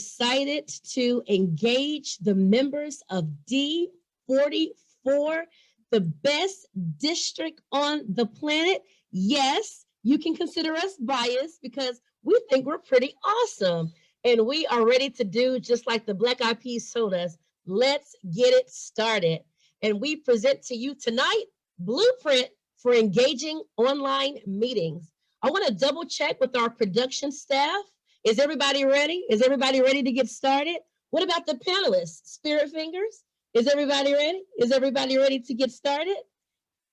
excited to engage the members of D44, the best district on the planet. Yes, you can consider us biased because we think we're pretty awesome. And we are ready to do just like the Black Eyed Peas told us. Let's get it started. And we present to you tonight Blueprint for Engaging Online Meetings. I want to double check with our production staff. Is everybody ready? Is everybody ready to get started? What about the panelists? Spirit fingers? Is everybody ready? Is everybody ready to get started?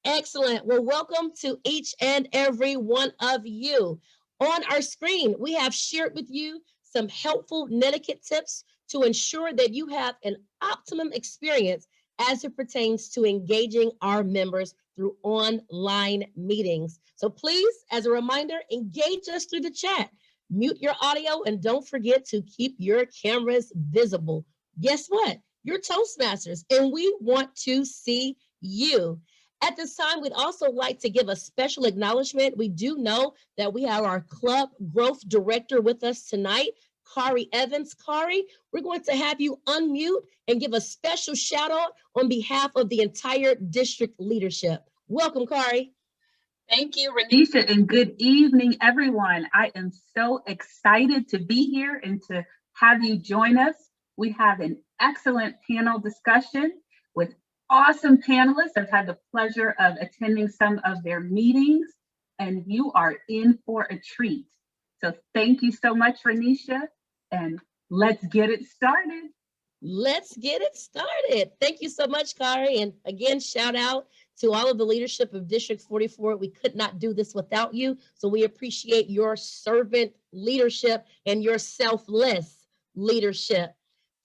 Excellent. Well, welcome to each and every one of you. On our screen, we have shared with you some helpful netiquette tips to ensure that you have an optimum experience as it pertains to engaging our members through online meetings. So please, as a reminder, engage us through the chat. Mute your audio and don't forget to keep your cameras visible. Guess what? You're Toastmasters and we want to see you. At this time, we'd also like to give a special acknowledgement. We do know that we have our club growth director with us tonight, Kari Evans. Kari, we're going to have you unmute and give a special shout out on behalf of the entire district leadership. Welcome, Kari. Thank you, Renisha, and good evening, everyone. I am so excited to be here and to have you join us. We have an excellent panel discussion with awesome panelists. I've had the pleasure of attending some of their meetings, and you are in for a treat. So thank you so much, Renisha, and let's get it started. Let's get it started. Thank you so much, Kari. And again, shout out to all of the leadership of District 44. We could not do this without you. So we appreciate your servant leadership and your selfless leadership.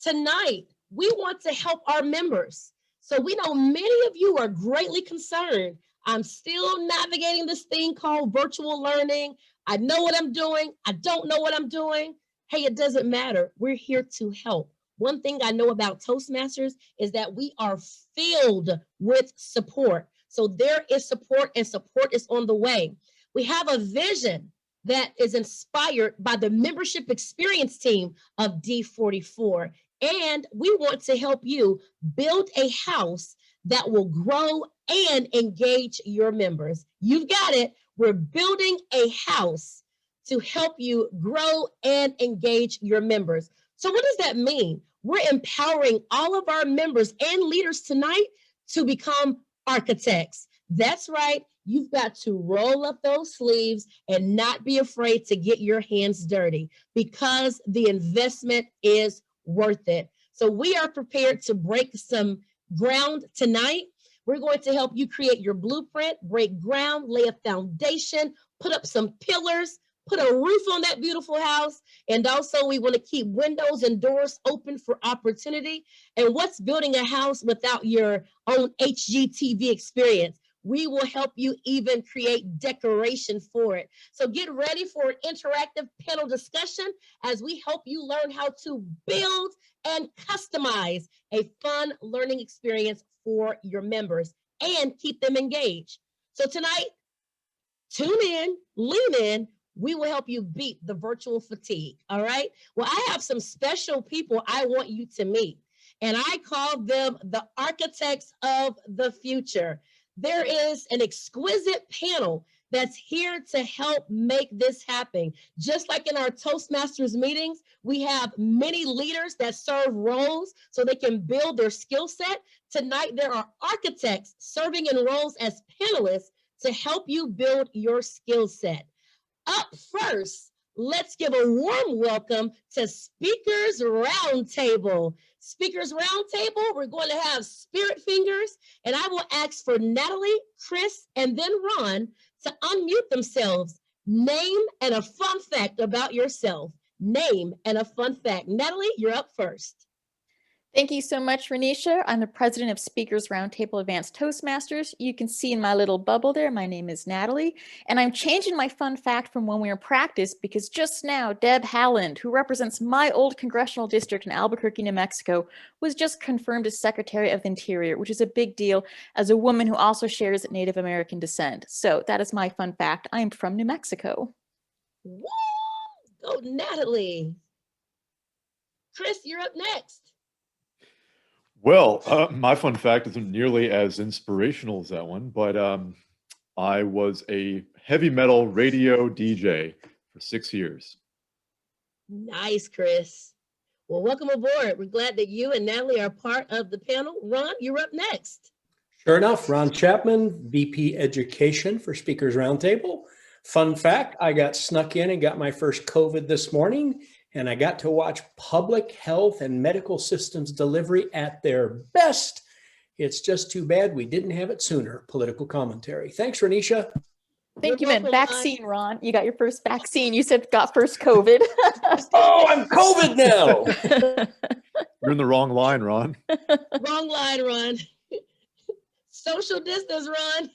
Tonight, we want to help our members. So we know many of you are greatly concerned. I'm still navigating this thing called virtual learning. I know what I'm doing. I don't know what I'm doing. Hey, it doesn't matter. We're here to help. One thing I know about Toastmasters is that we are filled with support. So there is support and support is on the way. We have a vision that is inspired by the membership experience team of D44. And we want to help you build a house that will grow and engage your members. You've got it. We're building a house to help you grow and engage your members. So what does that mean? We're empowering all of our members and leaders tonight to become architects. That's right. You've got to roll up those sleeves and not be afraid to get your hands dirty because the investment is worth it. So we are prepared to break some ground tonight. We're going to help you create your blueprint, break ground, lay a foundation, put up some pillars, put a roof on that beautiful house. And also we want to keep windows and doors open for opportunity. And what's building a house without your own HGTV experience? We will help you even create decoration for it. So get ready for an interactive panel discussion as we help you learn how to build and customize a fun learning experience for your members and keep them engaged. So tonight, tune in, lean in. We will help you beat the virtual fatigue, all right? Well, I have some special people I want you to meet, and I call them the architects of the future. There is an exquisite panel that's here to help make this happen. Just like in our Toastmasters meetings, we have many leaders that serve roles so they can build their skill set. Tonight, there are architects serving in roles as panelists to help you build your skill set. Up first, let's give a warm welcome to Speakers Roundtable. Speakers Roundtable, we're going to have spirit fingers, and I will ask for Natalie, Chris, and then Ron to unmute themselves. Name and a fun fact about yourself. Name and a fun fact. Natalie, you're up first. Thank you so much, Renisha. I'm the president of Speakers Roundtable Advanced Toastmasters. You can see in my little bubble there, my name is Natalie, and I'm changing my fun fact from when we were in practice because just now, Deb Haaland, who represents my old congressional district in Albuquerque, New Mexico, was just confirmed as Secretary of the Interior, which is a big deal as a woman who also shares Native American descent. So that is my fun fact. I am from New Mexico. Woo! Go Natalie. Chris, you're up next. Well, my fun fact isn't nearly as inspirational as that one, but I was a heavy metal radio DJ for 6 years. Nice, Chris. Well, welcome aboard. We're glad that you and Natalie are part of the panel. Ron, you're up next. Sure enough, Ron Chapman, VP Education for Speakers Roundtable. Fun fact, I got snuck in and got my first COVID this morning, and I got to watch public health and medical systems delivery at their best. It's just too bad we didn't have it sooner. Political commentary. Thanks, Renisha. Thank you, You're man. welcome, Ron. Vaccine, Ron. You got your first vaccine. You said got first COVID. Oh, I'm COVID now. You're in the wrong line, Ron. Wrong line, Ron. Social distance, Ron.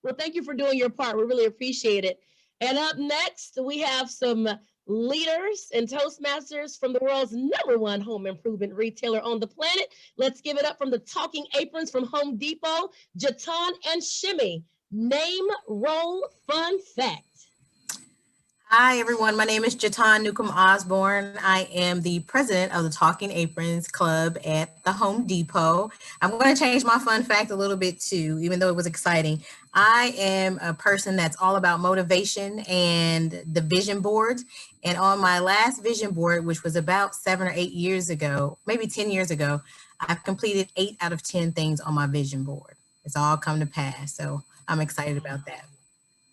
Well, thank you for doing your part. We really appreciate it. And up next, we have some leaders and Toastmasters from the world's #1 home improvement retailer on the planet. Let's give it up from the Talking Aprons from Home Depot, Jatan and Shimmy. Name, role, fun fact. Hi, everyone. My name is Jatan Newcomb Osborne. I am the president of the Talking Aprons Club at the Home Depot. I'm going to change my fun fact a little bit too, even though it was exciting. I am a person that's all about motivation and the vision boards. And on my last vision board, which was about 7 or 8 years ago, maybe 10 years ago, I've completed 8 out of 10 things on my vision board. It's all come to pass. So I'm excited about that.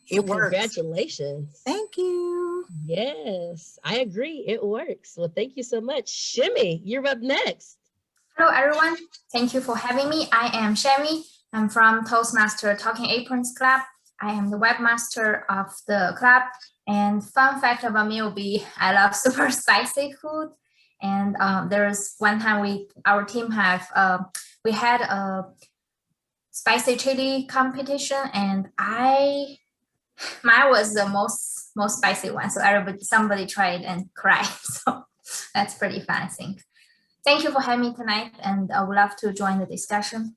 It works. Congratulations. Thank you. Yes, I agree. It works. Well, thank you so much. Shimmy, you're up next. Hello, everyone. Thank you for having me. I am Shami. I'm from Toastmaster Talking Aprons Club. I am the webmaster of the club. And fun fact about me will be I love super spicy food. And there's one time our team we had a spicy chili competition, and mine was the most spicy one. So somebody tried and cried. So that's pretty fun, I think. Thank you for having me tonight, and I would love to join the discussion.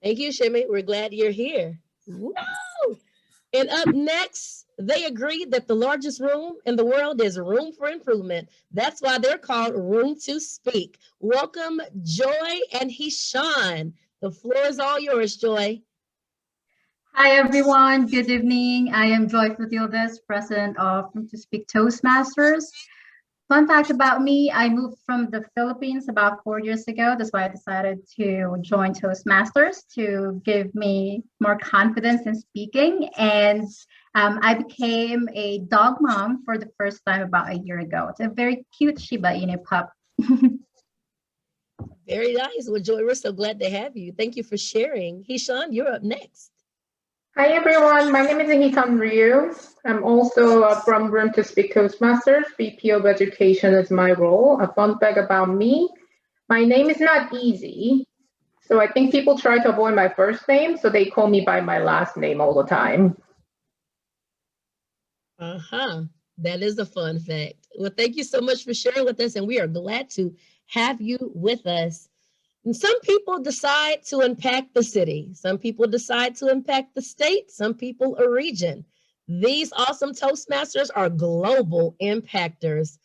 Thank you, Shimmy. We're glad you're here. Woo! And up next, they agreed that the largest room in the world is room for improvement. That's why they're called Room to Speak. Welcome, Joy and Hishan. The floor is all yours, Joy. Hi, everyone. Good evening. I am Joy Futildes, president of Room to Speak Toastmasters. Fun fact about me, I moved from the Philippines about 4 years ago. That's why I decided to join Toastmasters to give me more confidence in speaking. And I became a dog mom for the first time about a year ago. It's a very cute Shiba Inu pup. Very nice. Well, Joy, we're so glad to have you. Thank you for sharing. Hishan, you're up next. Hi everyone, my name is Hitan Ryu. I'm also from Room to Speak Toastmasters. VP of Education is my role. A fun fact about me, my name is not easy. So I think people try to avoid my first name, so they call me by my last name all the time. That is a fun fact. Well, thank you so much for sharing with us, and we are glad to have you with us. And some people decide to impact the city. Some people decide to impact the state. Some people a region. These awesome Toastmasters are global impactors.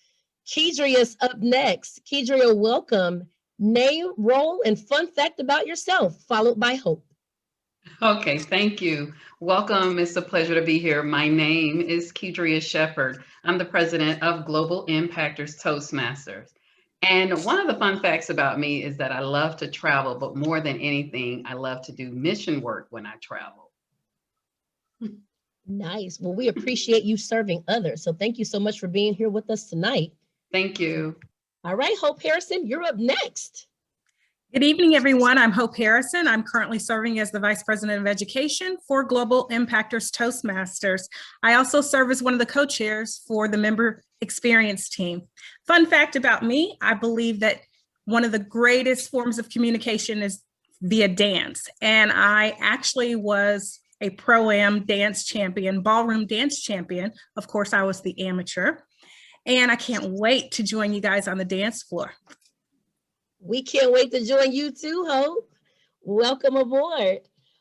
Kedria is up next. Kedria, welcome. Name, role, and fun fact about yourself, followed by Hope. Okay, thank you. Welcome. It's a pleasure to be here. My name is Kedria Shepherd. I'm the president of Global Impactors Toastmasters. And one of the fun facts about me is that I love to travel, but more than anything, I love to do mission work when I travel. Nice. Well, we appreciate you serving others. So thank you so much for being here with us tonight. Thank you. All right, Hope Harrison, you're up next. Good evening, everyone. I'm Hope Harrison. I'm currently serving as the Vice President of Education for Global Impactors Toastmasters. I also serve as one of the co-chairs for the Member Experience team. Fun fact about me, I believe that one of the greatest forms of communication is via dance. And I actually was a pro-am dance champion, ballroom dance champion. Of course, I was the amateur. And I can't wait to join you guys on the dance floor. We can't wait to join you too, Hope. Welcome aboard.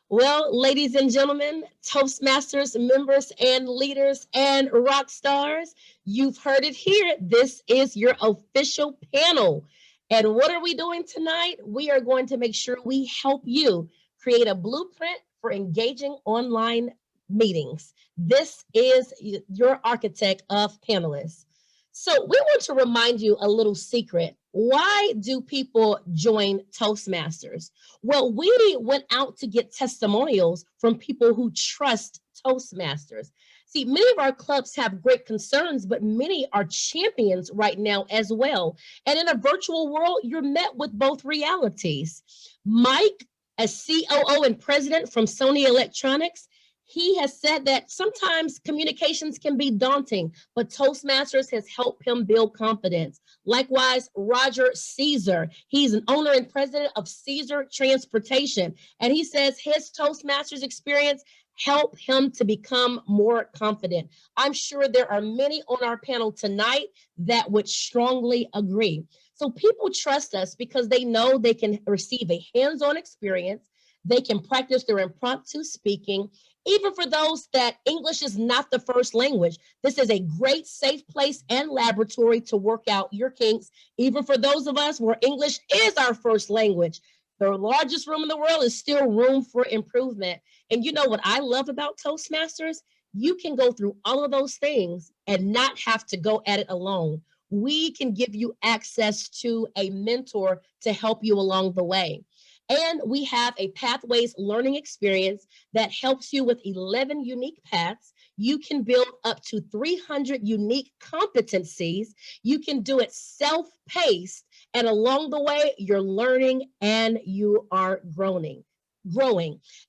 Well, ladies and gentlemen, Toastmasters members and leaders and rock stars, you've heard it here. This is your official panel. And what are we doing tonight? We are going to make sure we help you create a blueprint for engaging online meetings. This is your architect of panelists. So we want to remind you a little secret. Why do people join Toastmasters? Well, we went out to get testimonials from people who trust Toastmasters. See, many of our clubs have great concerns, but many are champions right now as well. And in a virtual world, you're met with both realities. Mike, as COO and president from Sony Electronics, he has said that sometimes communications can be daunting, but Toastmasters has helped him build confidence. Likewise, Roger Caesar, he's an owner and president of Caesar Transportation, and he says his Toastmasters experience helped him to become more confident. I'm sure there are many on our panel tonight that would strongly agree. So people trust us because they know they can receive a hands-on experience, they can practice their impromptu speaking. Even for those that English is not the first language, this is a great safe place and laboratory to work out your kinks. Even for those of us where English is our first language, the largest room in the world is still room for improvement. And you know what I love about Toastmasters? You can go through all of those things and not have to go at it alone. We can give you access to a mentor to help you along the way. And we have a Pathways learning experience that helps you with 11 unique paths. You can build up to 300 unique competencies. You can do it self-paced, and along the way, you're learning and you are growing.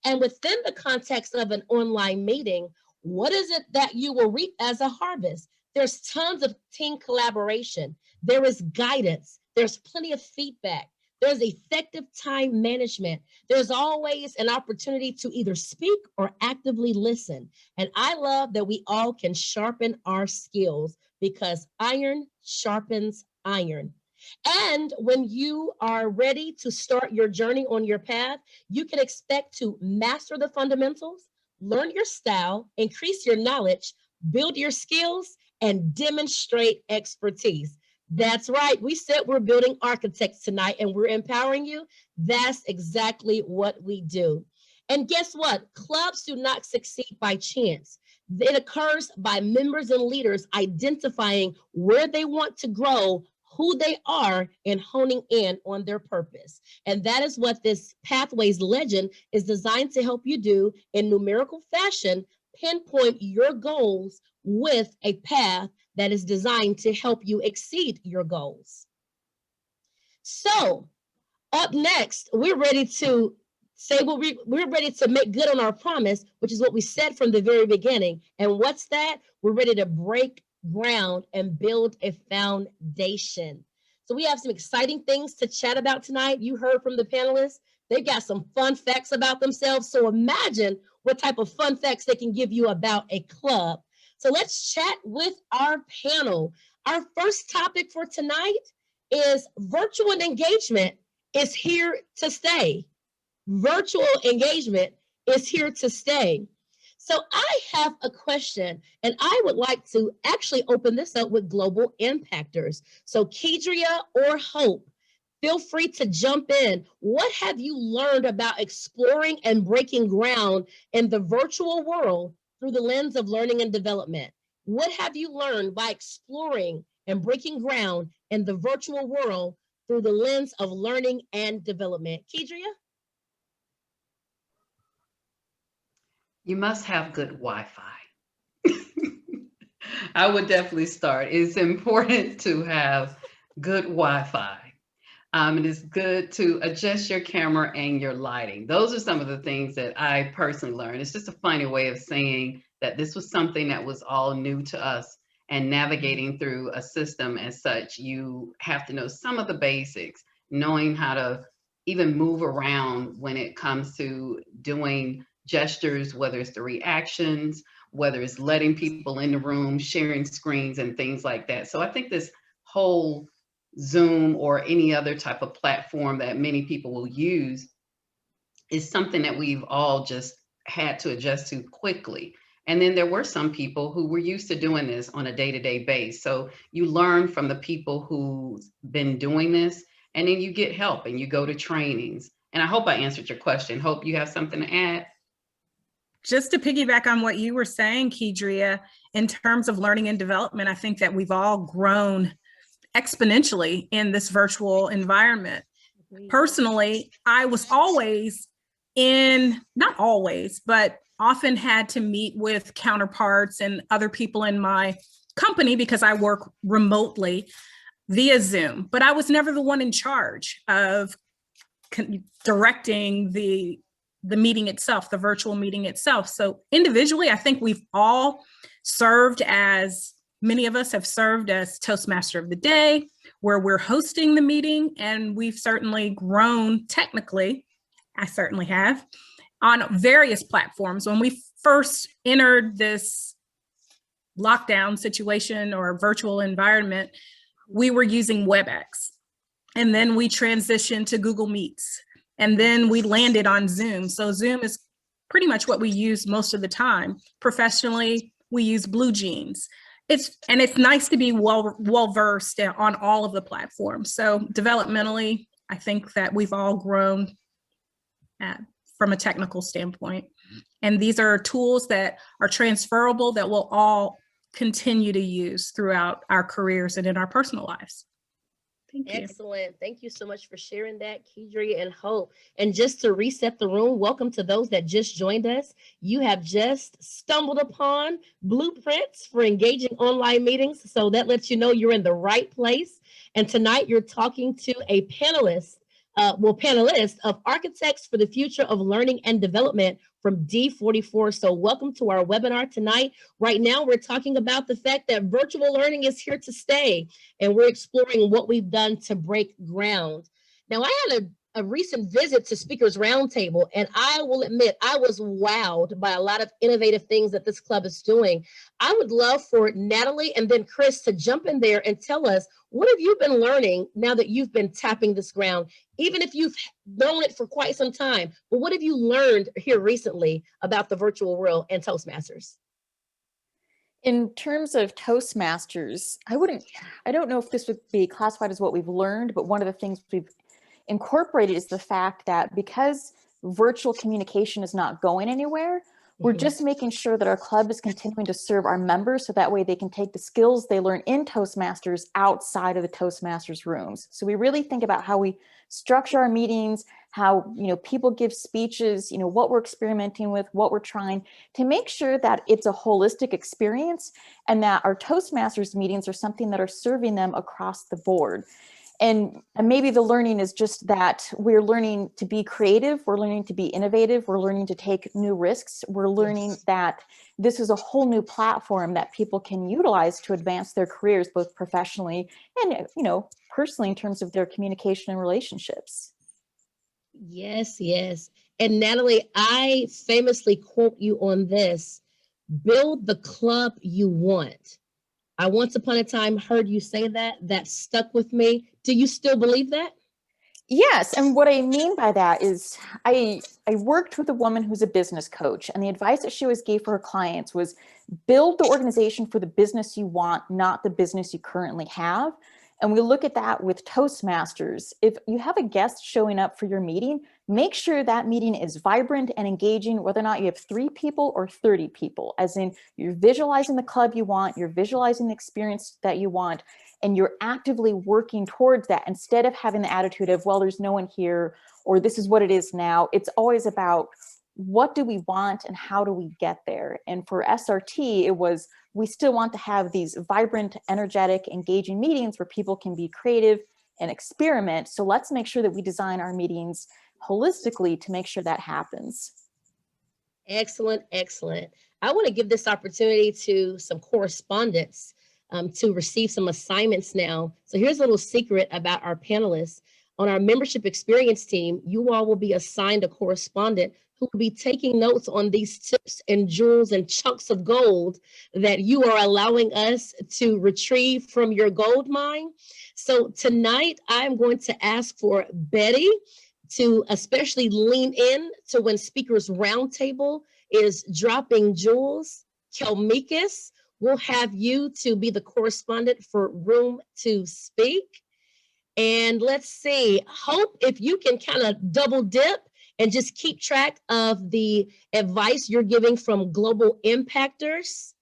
And within the context of an online meeting, what is it that you will reap as a harvest? There's tons of team collaboration. There is guidance. There's plenty of feedback. There's effective time management. There's always an opportunity to either speak or actively listen. And I love that we all can sharpen our skills because iron sharpens iron. And when you are ready to start your journey on your path, you can expect to master the fundamentals, learn your style, increase your knowledge, build your skills, and demonstrate expertise. That's right. We said we're building architects tonight and we're empowering you. That's exactly what we do. And guess what? Clubs do not succeed by chance. It occurs by members and leaders identifying where they want to grow, who they are, and honing in on their purpose. And that is what this Pathways Legend is designed to help you do in numerical fashion, pinpoint your goals with a path that is designed to help you exceed your goals. So up next, we're ready to say what we're ready to make good on our promise, which is what we said from the very beginning. And what's that? We're ready to break ground and build a foundation. So we have some exciting things to chat about tonight. You heard from the panelists. They've got some fun facts about themselves. So imagine what type of fun facts they can give you about a club. So let's chat with our panel. Our first topic for tonight is virtual engagement is here to stay. Virtual engagement is here to stay. So I have a question, and I would like to actually open this up with global impactors. So Kedria or Hope, feel free to jump in. What have you learned about exploring and breaking ground in the virtual world through the lens of learning and development? What have you learned by exploring and breaking ground in the virtual world through the lens of learning and development? Kedria? You must have good Wi-Fi. I would definitely start. It's important to have good Wi-Fi. It is good to adjust your camera and your lighting. Those are some of the things that I personally learned. It's just a funny way of saying that this was something that was all new to us, and navigating through a system as such, you have to know some of the basics, knowing how to even move around when it comes to doing gestures, whether it's the reactions, whether it's letting people in the room, sharing screens and things like that. So I think this whole Zoom or any other type of platform that many people will use is something that we've all just had to adjust to quickly. And then there were some people who were used to doing this on a day-to-day basis. So you learn from the people who've been doing this, and then you get help and you go to trainings. And I hope I answered your question. Hope you have something to add. Just to piggyback on what you were saying, Kedria, in terms of learning and development, I think that we've all grown exponentially in this virtual environment. Personally, I was always not always, but often had to meet with counterparts and other people in my company because I work remotely via Zoom, but I was never the one in charge of directing the meeting itself, the virtual meeting itself. So individually, I think we've all served as, many of us have served as Toastmaster of the Day, where we're hosting the meeting, and we've certainly grown technically, I certainly have, on various platforms. When we first entered this lockdown situation or virtual environment, we were using WebEx, and then we transitioned to Google Meets, and then we landed on Zoom. So Zoom is pretty much what we use most of the time. Professionally, we use BlueJeans. It's nice to be well versed on all of the platforms. So developmentally, I think that we've all grown from a technical standpoint. And these are tools that are transferable that we'll all continue to use throughout our careers and in our personal lives. Thank you. Excellent. Thank you so much for sharing that, Kedria and Hope. And just to reset the room, welcome to those that just joined us. You have just stumbled upon blueprints for engaging online meetings. So that lets you know you're in the right place. And tonight you're talking to a panelist of Architects for the Future of Learning and Development from D44. So welcome to our webinar tonight. Right now, we're talking about the fact that virtual learning is here to stay, and we're exploring what we've done to break ground. Now, I had a recent visit to Speakers Roundtable, and I will admit I was wowed by a lot of innovative things that this club is doing. I would love for Natalie and then Chris to jump in there and tell us, what have you been learning now that you've been tapping this ground, even if you've known it for quite some time, but what have you learned here recently about the virtual world and Toastmasters? In terms of Toastmasters, I don't know if this would be classified as what we've learned, but one of the things we've incorporated is the fact that because virtual communication is not going anywhere, we're just making sure that our club is continuing to serve our members so that way they can take the skills they learn in Toastmasters outside of the Toastmasters rooms. So we really think about how we structure our meetings, how people give speeches, what we're experimenting with, what we're trying to make sure that it's a holistic experience and that our Toastmasters meetings are something that are serving them across the board. And maybe the learning is just that we're learning to be creative, we're learning to be innovative, we're learning to take new risks, we're learning that this is a whole new platform that people can utilize to advance their careers, both professionally and personally in terms of their communication and relationships. Yes, yes. And Natalie, I famously quote you on this: build the club you want. I once upon a time heard you say that stuck with me. Do you still believe that? Yes, and what I mean by that is I worked with a woman who's a business coach, and the advice that she always gave for her clients was build the organization for the business you want, not the business you currently have. And we look at that with Toastmasters. If you have a guest showing up for your meeting, make sure that meeting is vibrant and engaging, whether or not you have 3 people or 30 people, as in you're visualizing the club you want, you're visualizing the experience that you want, and you're actively working towards that instead of having the attitude of, well, there's no one here, or this is what it is now. It's always about what do we want and how do we get there? And for SRT, it was, we still want to have these vibrant, energetic, engaging meetings where people can be creative and experiment. So let's make sure that we design our meetings holistically to make sure that happens. Excellent, excellent. I want to give this opportunity to some correspondents to receive some assignments now. So here's a little secret about our panelists. On our membership experience team, you all will be assigned a correspondent who will be taking notes on these tips and jewels and chunks of gold that you are allowing us to retrieve from your gold mine. So tonight, I'm going to ask for Betty to especially lean in to when Speakers Roundtable is dropping jewels. Kelmicus, we'll have you to be the correspondent for Room to Speak. And let's see, Hope, if you can kind of double dip and just keep track of the advice you're giving from Global Impactors.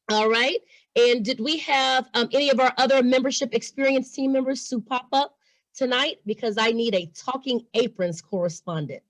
All right. And did we have any of our other membership experience team members to pop up tonight? Because I need a Talking Aprons correspondent.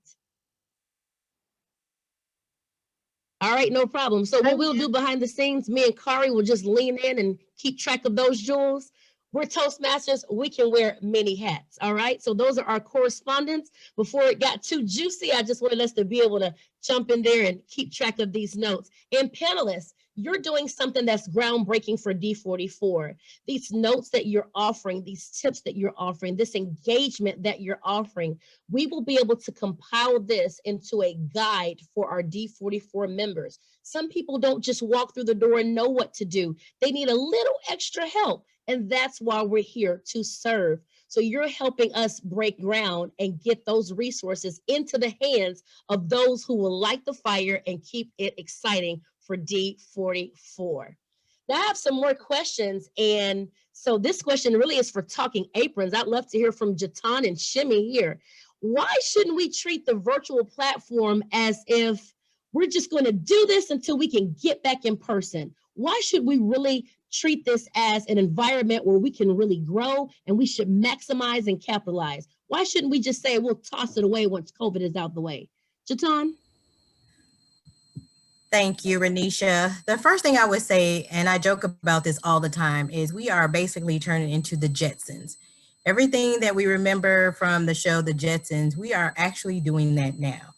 All right, no problem. So what we'll do behind the scenes, me and Kari will just lean in and keep track of those jewels. We're Toastmasters, we can wear many hats, all right? So those are our correspondents. Before it got too juicy, I just wanted us to be able to jump in there and keep track of these notes. And panelists, you're doing something that's groundbreaking for D44. These notes that you're offering, these tips that you're offering, this engagement that you're offering, we will be able to compile this into a guide for our D44 members. Some people don't just walk through the door and know what to do. They need a little extra help. And that's why we're here to serve. So you're helping us break ground and get those resources into the hands of those who will light the fire and keep it exciting for D44. Now I have some more questions. And so this question really is for Talking Aprons. I'd love to hear from Jatan and Shimmy here. Why shouldn't we treat the virtual platform as if we're just going to do this until we can get back in person? Why should we really treat this as an environment where we can really grow and we should maximize and capitalize? Why shouldn't we just say we'll toss it away once COVID is out the way? Jatan? Thank you, Renisha. The first thing I would say, and I joke about this all the time, is we are basically turning into the Jetsons. Everything that we remember from the show, The Jetsons, we are actually doing that now.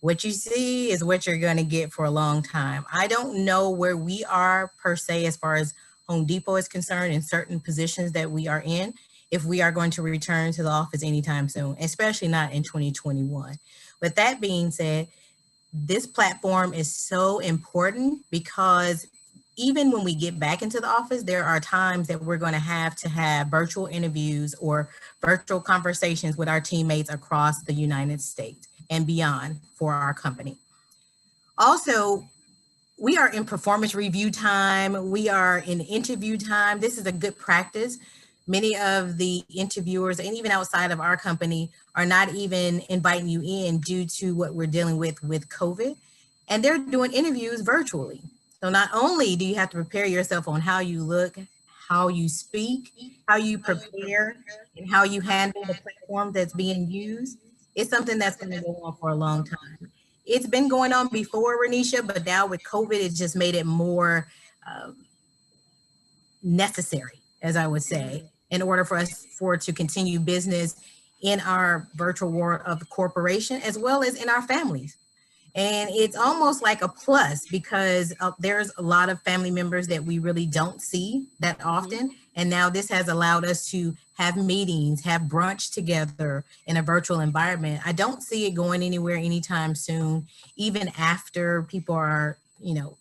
What you see is what you're going to get for a long time. I don't know where we are per se as far as Home Depot is concerned in certain positions that we are in, if we are going to return to the office anytime soon, especially not in 2021. With that being said, this platform is so important because even when we get back into the office, there are times that we're going to have virtual interviews or virtual conversations with our teammates across the United States and beyond for our company. Also, we are in performance review time. We are in interview time. This is a good practice. Many of the interviewers, and even outside of our company, are not even inviting you in due to what we're dealing with COVID. And they're doing interviews virtually. So not only do you have to prepare yourself on how you look, how you speak, how you prepare, and how you handle the platform that's being used, it's something that's going to go on for a long time. It's been going on before, Renisha, but now with COVID, it just made it more necessary, as I would say, in order for us to continue business in our virtual world of the corporation, as well as in our families. And it's almost like a plus because there's a lot of family members that we really don't see that often. And now this has allowed us to have meetings, have brunch together in a virtual environment. I don't see it going anywhere anytime soon, even after people are,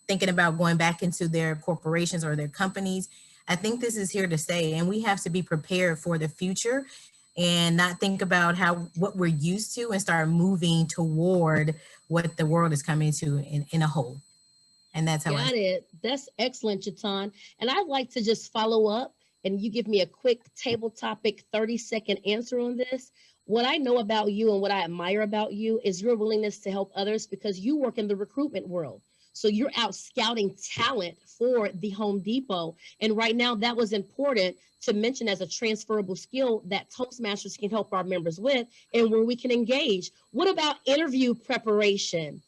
thinking about going back into their corporations or their companies. I think this is here to stay, and we have to be prepared for the future and not think about what we're used to and start moving toward what the world is coming to in a whole. And that's how Got it. That's excellent, Jatan. And I'd like to just follow up and you give me a quick table topic 30-second answer on this. What I know about you and what I admire about you is your willingness to help others because you work in the recruitment world. So you're out scouting talent for the Home Depot. And right now that was important to mention as a transferable skill that Toastmasters can help our members with and where we can engage. What about interview preparation?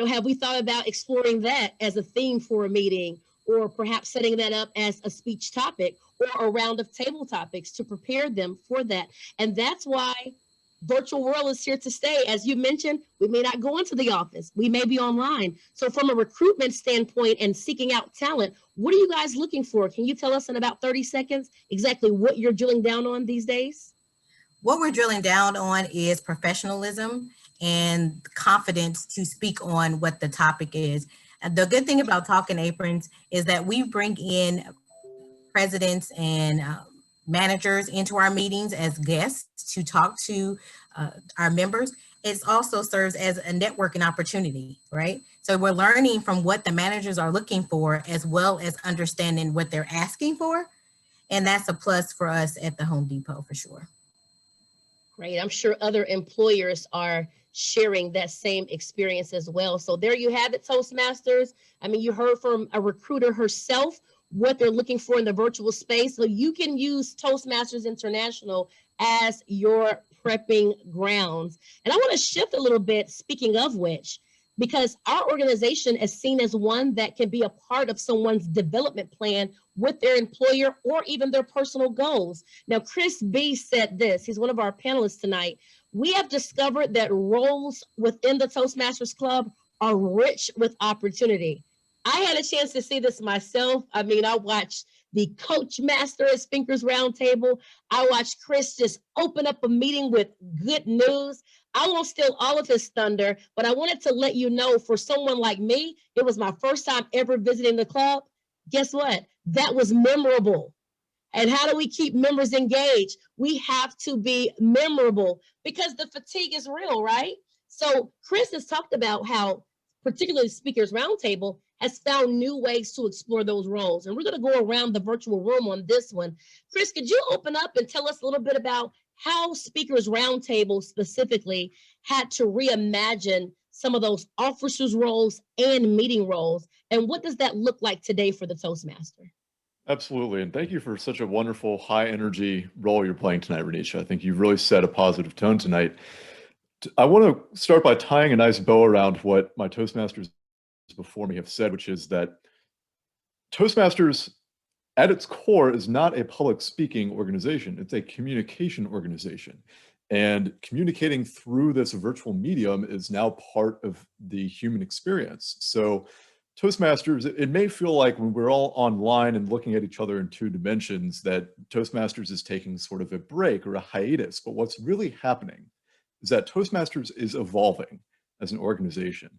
Have we thought about exploring that as a theme for a meeting or perhaps setting that up as a speech topic or a round of table topics to prepare them for that? And that's why virtual world is here to stay. As you mentioned, we may not go into the office. We may be online. So from a recruitment standpoint and seeking out talent, what are you guys looking for? Can you tell us in about 30 seconds exactly what you're drilling down on these days? What we're drilling down on is professionalism and confidence to speak on what the topic is. And the good thing about Talking Aprons is that we bring in presidents and managers into our meetings as guests to talk to our members. It also serves as a networking opportunity, right? So we're learning from what the managers are looking for, as well as understanding what they're asking for. And that's a plus for us at the Home Depot for sure. Great. I'm sure other employers are sharing that same experience as well. So there you have it, Toastmasters. I mean, you heard from a recruiter herself what they're looking for in the virtual space. So you can use Toastmasters International as your prepping grounds. And I want to shift a little bit, speaking of which, because our organization is seen as one that can be a part of someone's development plan with their employer or even their personal goals. Now, Chris B said this, he's one of our panelists tonight. We have discovered that roles within the Toastmasters Club are rich with opportunity. I had a chance to see this myself. I mean, I watched the Coach Master at Speakers Roundtable. I watched Chris just open up a meeting with good news. I won't steal all of his thunder, but I wanted to let you know, for someone like me, it was my first time ever visiting the club. Guess what? That was memorable. And how do we keep members engaged? We have to be memorable because the fatigue is real, right? So Chris has talked about how, particularly Speakers Roundtable, has found new ways to explore those roles. And we're going to go around the virtual room on this one. Chris, could you open up and tell us a little bit about how Speakers Roundtable specifically had to reimagine some of those officers' roles and meeting roles? And what does that look like today for the Toastmaster? Absolutely. And thank you for such a wonderful, high energy role you're playing tonight, Renisha. I think you've really set a positive tone tonight. I want to start by tying a nice bow around what my Toastmasters before me have said, which is that Toastmasters at its core is not a public speaking organization. It's a communication organization. And communicating through this virtual medium is now part of the human experience. So Toastmasters, it may feel like when we're all online and looking at each other in two dimensions that Toastmasters is taking sort of a break or a hiatus, but what's really happening is that Toastmasters is evolving as an organization.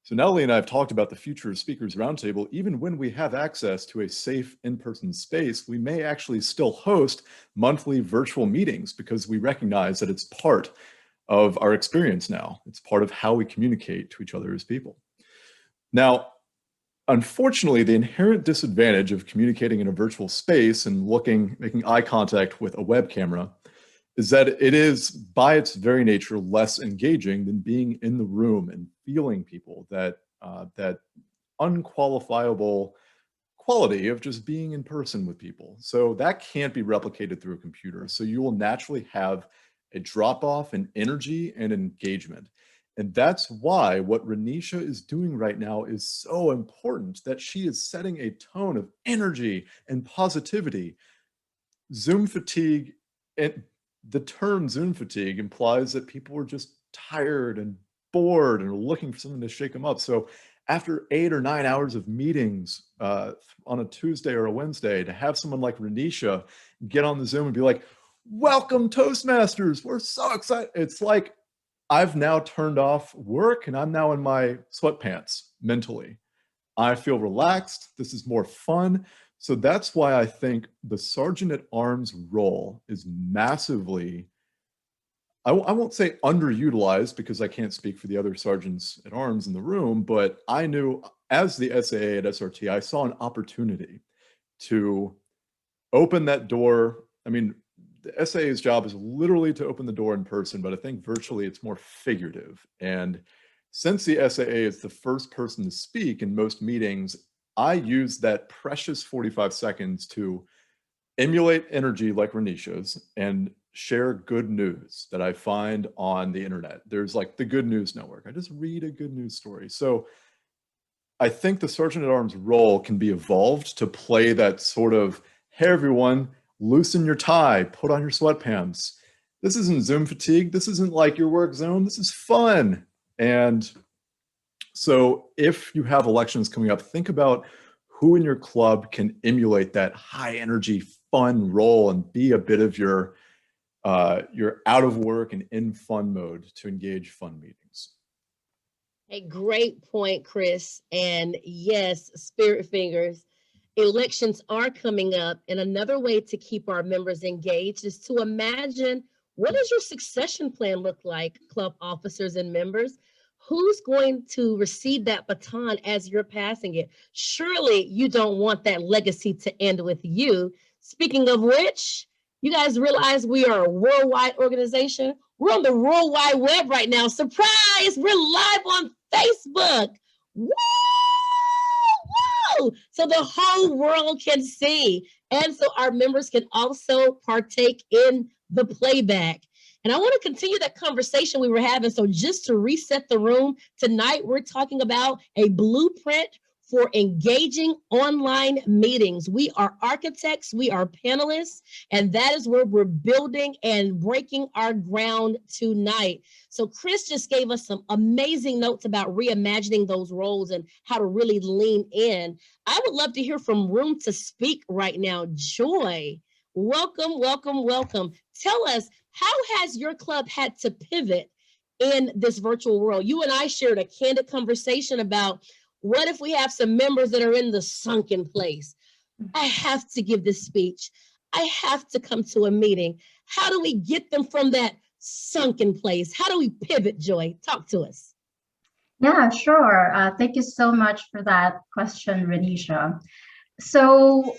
So Natalie and I have talked about the future of Speakers Roundtable. Even when we have access to a safe in-person space, we may actually still host monthly virtual meetings because we recognize that it's part of our experience now. It's part of how we communicate to each other as people. Now, unfortunately, the inherent disadvantage of communicating in a virtual space and making eye contact with a web camera is that it is, by its very nature, less engaging than being in the room and feeling people, that unqualifiable quality of just being in person with people. So that can't be replicated through a computer. So you will naturally have a drop-off in energy and engagement. And that's why what Renisha is doing right now is so important, that she is setting a tone of energy and positivity. Zoom fatigue, and the term Zoom fatigue implies that people are just tired and bored and are looking for something to shake them up. So after 8 or 9 hours of meetings on a Tuesday or a Wednesday, to have someone like Renisha get on the Zoom and be like, welcome Toastmasters, we're so excited. It's like, I've now turned off work and I'm now in my sweatpants mentally. I feel relaxed. This is more fun. So that's why I think the Sergeant at Arms role is massively, I won't say underutilized because I can't speak for the other Sergeants at Arms in the room, but I knew as the SAA at SRT, I saw an opportunity to open that door. I mean, the SAA's job is literally to open the door in person, but I think virtually it's more figurative. And since the SAA is the first person to speak in most meetings, I use that precious 45 seconds to emulate energy like Renisha's and share good news that I find on the internet. There's like the Good News Network. I just read a good news story. So I think the Sergeant at Arms role can be evolved to play that sort of, hey everyone, loosen your tie, put on your sweatpants. This isn't Zoom fatigue. This isn't like your work zone. This is fun. And so if you have elections coming up, think about who in your club can emulate that high energy, fun role and be a bit of your out of work and in fun mode to engage fun meetings. A great point, Chris. And yes, Spirit Fingers. Elections are coming up, and another way to keep our members engaged is to imagine, what does your succession plan look like, club officers and members? Who's going to receive that baton as you're passing it? Surely you don't want that legacy to end with you. Speaking of which, you guys realize we are a worldwide organization. We're on the World Wide Web right now. Surprise! We're live on Facebook. Woo! Woo! So the whole world can see. And so our members can also partake in the playback. And I want to continue that conversation we were having. So just to reset the room, tonight we're talking about a blueprint for engaging online meetings. We are architects, we are panelists, and that is where we're building and breaking our ground tonight. So Chris just gave us some amazing notes about reimagining those roles and how to really lean in. I would love to hear from Room to Speak right now. Joy, welcome, welcome, welcome. Tell us, how has your club had to pivot in this virtual world? You and I shared a candid conversation about, what if we have some members that are in the sunken place? I have to give this speech. I have to come to a meeting. How do we get them from that sunken place? How do we pivot, Joy? Talk to us. Yeah, sure. Thank you so much for that question, Renisha. So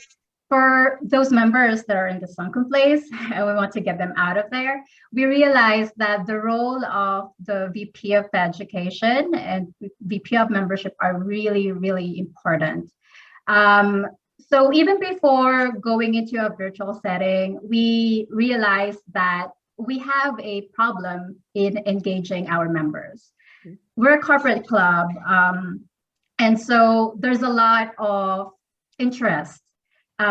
for those members that are in the sunken place and we want to get them out of there, we realized that the role of the VP of Education and VP of Membership are really, really important. So even before going into a virtual setting, we realized that we have a problem in engaging our members. We're a corporate club, and so there's a lot of interest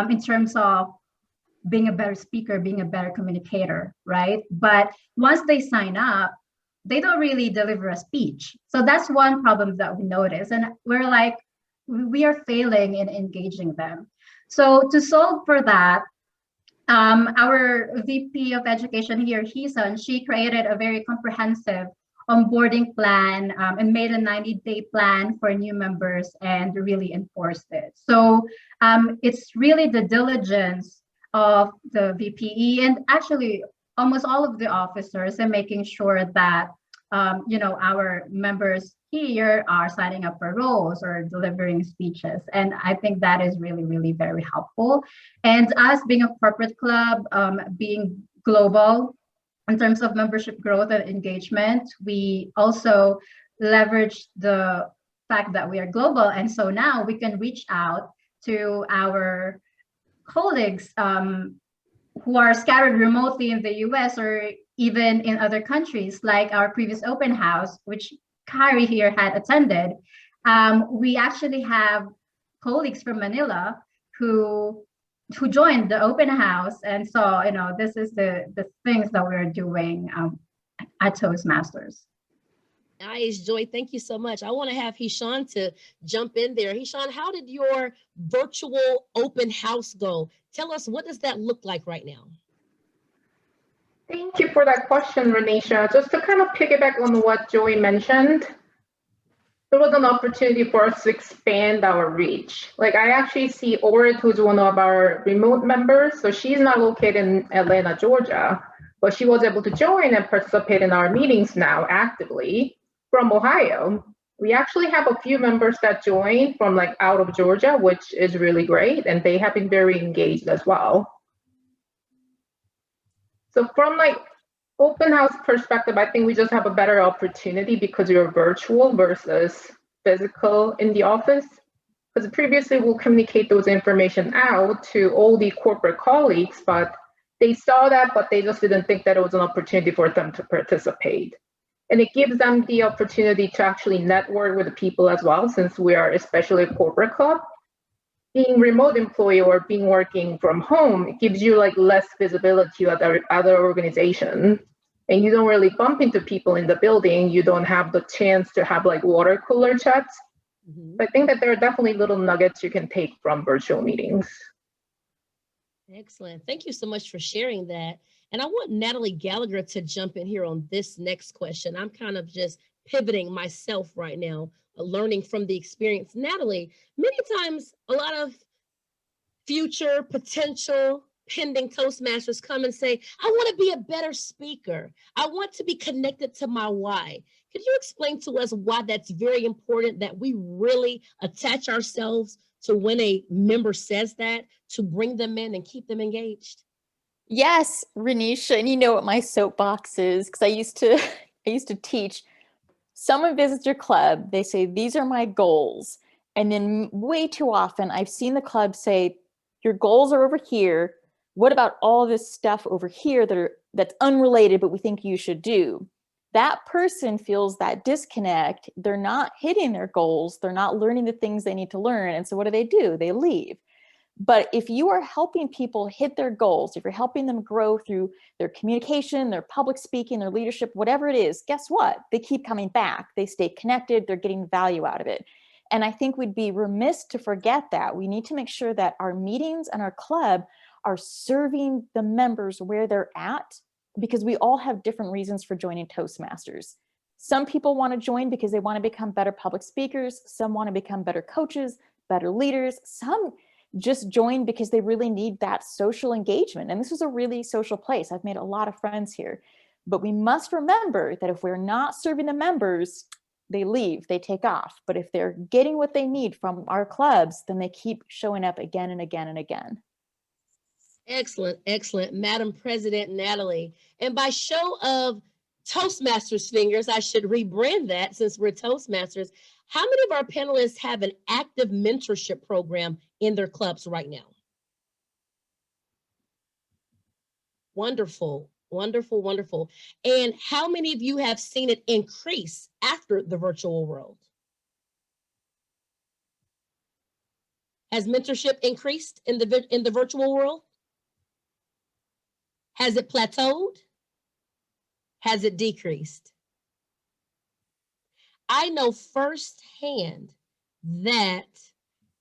in terms of being a better speaker, being a better communicator, right? But once they sign up, they don't really deliver a speech. So that's one problem that we notice. And we're like, we are failing in engaging them. So to solve for that, our VP of Education here, Heesun, she created a very comprehensive onboarding plan and made a 90-day plan for new members and really enforced it. So it's really the diligence of the VPE and actually almost all of the officers and making sure that our members here are signing up for roles or delivering speeches. And I think that is really, really very helpful. And us being a corporate club, being global, in terms of membership growth and engagement, we also leverage the fact that we are global. And so now we can reach out to our colleagues who are scattered remotely in the US or even in other countries, like our previous open house, which Kari here had attended. We actually have colleagues from Manila who joined the open house and saw, this is the things that we're doing at Toastmasters. Nice, Joy. Thank you so much. I want to have Heesun to jump in there. Heesun, how did your virtual open house go? Tell us, what does that look like right now? Thank you for that question, Renisha. Just to kind of piggyback on what Joy mentioned, there was an opportunity for us to expand our reach. Like I actually see Orit, who's one of our remote members. So she's not located in Atlanta, Georgia, but she was able to join and participate in our meetings now actively from Ohio. We actually have a few members that joined from like out of Georgia, which is really great. And they have been very engaged as well. So from like open house perspective, I think we just have a better opportunity because we are virtual versus physical in the office. Because previously we'll communicate those information out to all the corporate colleagues, but they saw that, but they just didn't think that it was an opportunity for them to participate. And it gives them the opportunity to actually network with the people as well, since we are especially a corporate club. Being remote employee or being working from home, it gives you like less visibility at other organizations. And you don't really bump into people in the building. You don't have the chance to have like water cooler chats. I think that there are definitely little nuggets you can take from virtual meetings. Excellent. Thank you so much for sharing that. And I want Natalie Gallagher to jump in here on this next question. I'm kind of just pivoting myself right now, learning from the experience. Natalie, many times a lot of future potential pending Toastmasters come and say, I want to be a better speaker. I want to be connected to my why. Could you explain to us why that's very important that we really attach ourselves to when a member says that, to bring them in and keep them engaged? Yes, Renisha, and you know what my soapbox is, because I used to teach. Someone visits your club, they say, these are my goals. And then way too often I've seen the club say, your goals are over here. What about all this stuff over here that's unrelated, but we think you should do? That person feels that disconnect. They're not hitting their goals. They're not learning the things they need to learn. And so what do? They leave. But if you are helping people hit their goals, if you're helping them grow through their communication, their public speaking, their leadership, whatever it is, guess what? They keep coming back. They stay connected. They're getting value out of it. And I think we'd be remiss to forget that. We need to make sure that our meetings and our club are serving the members where they're at, because we all have different reasons for joining Toastmasters. Some people want to join because they want to become better public speakers. Some want to become better coaches, better leaders. Some just join because they really need that social engagement. And this is a really social place. I've made a lot of friends here. But we must remember that if we're not serving the members, they leave, they take off. But if they're getting what they need from our clubs, then they keep showing up again and again and again. Excellent, excellent, Madam President Natalie. And by show of Toastmasters fingers, I should rebrand that since we're Toastmasters. How many of our panelists have an active mentorship program in their clubs right now? Wonderful, wonderful, wonderful. And how many of you have seen it increase after the virtual world? Has mentorship increased in the virtual world? Has it plateaued? Has it decreased? I know firsthand that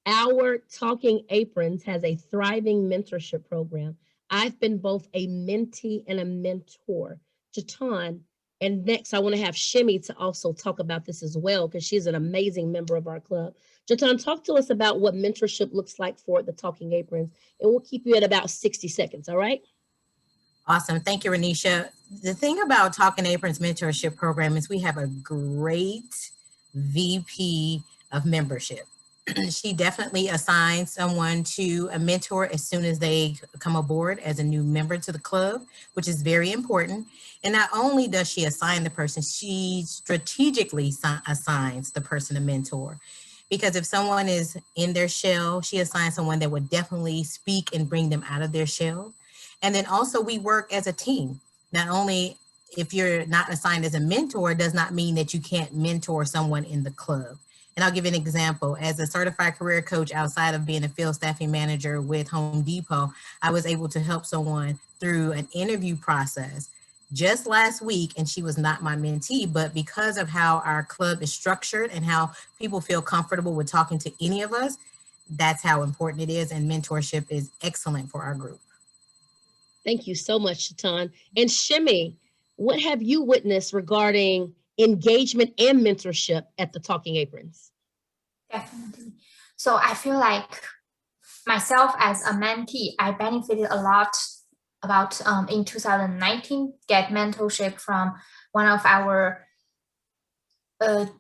our Talking Aprons has a thriving mentorship program. I've been both a mentee and a mentor. Jatan, and next I want to have Shimmy to also talk about this as well, because she's an amazing member of our club. Jatan, talk to us about what mentorship looks like for the Talking Aprons, and we'll keep you at about 60 seconds, all right? Awesome. Thank you, Renisha. The thing about Talking Aprons mentorship program is we have a great VP of membership. She definitely assigns someone to a mentor as soon as they come aboard as a new member to the club, which is very important. And not only does she assign the person, she strategically assigns the person a mentor. Because if someone is in their shell, she assigns someone that would definitely speak and bring them out of their shell. And then also we work as a team. Not only if you're not assigned as a mentor, does not mean that you can't mentor someone in the club. And I'll give you an example. As a certified career coach, outside of being a field staffing manager with Home Depot, I was able to help someone through an interview process just last week, and she was not my mentee, but because of how our club is structured and how people feel comfortable with talking to any of us, that's how important it is, and mentorship is excellent for our group. Thank you so much, Jatan. And Shimmy, what have you witnessed regarding engagement and mentorship at the Talking Aprons? Definitely. So I feel like myself as a mentee, I benefited a lot about in 2019, get mentorship from one of our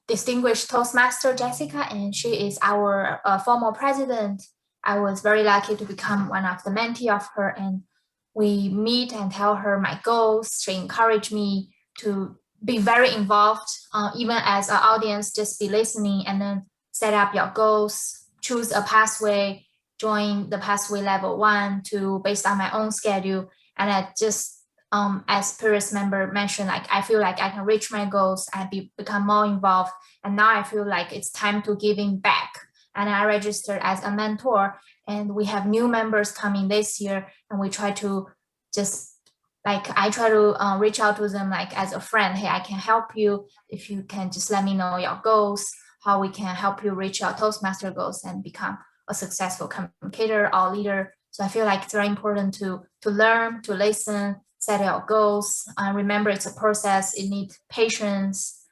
distinguished Toastmaster, Jessica, and she is our former president. I was very lucky to become one of the mentee of her, and we meet and tell her my goals. She encouraged me to be very involved, even as an audience, just be listening and then set up your goals, choose a pathway, join the pathway level 1 to based on my own schedule. And I just, as previous member mentioned, like I feel like I can reach my goals and become more involved. And now I feel like it's time to giving back. And I registered as a mentor, and we have new members coming this year, and we try to just I try to reach out to them like as a friend. Hey, I can help you if you can just let me know your goals, how we can help you reach your Toastmaster goals and become a successful communicator or leader. So I feel like it's very important to learn, to listen, set your goals. Remember, it's a process. It needs patience,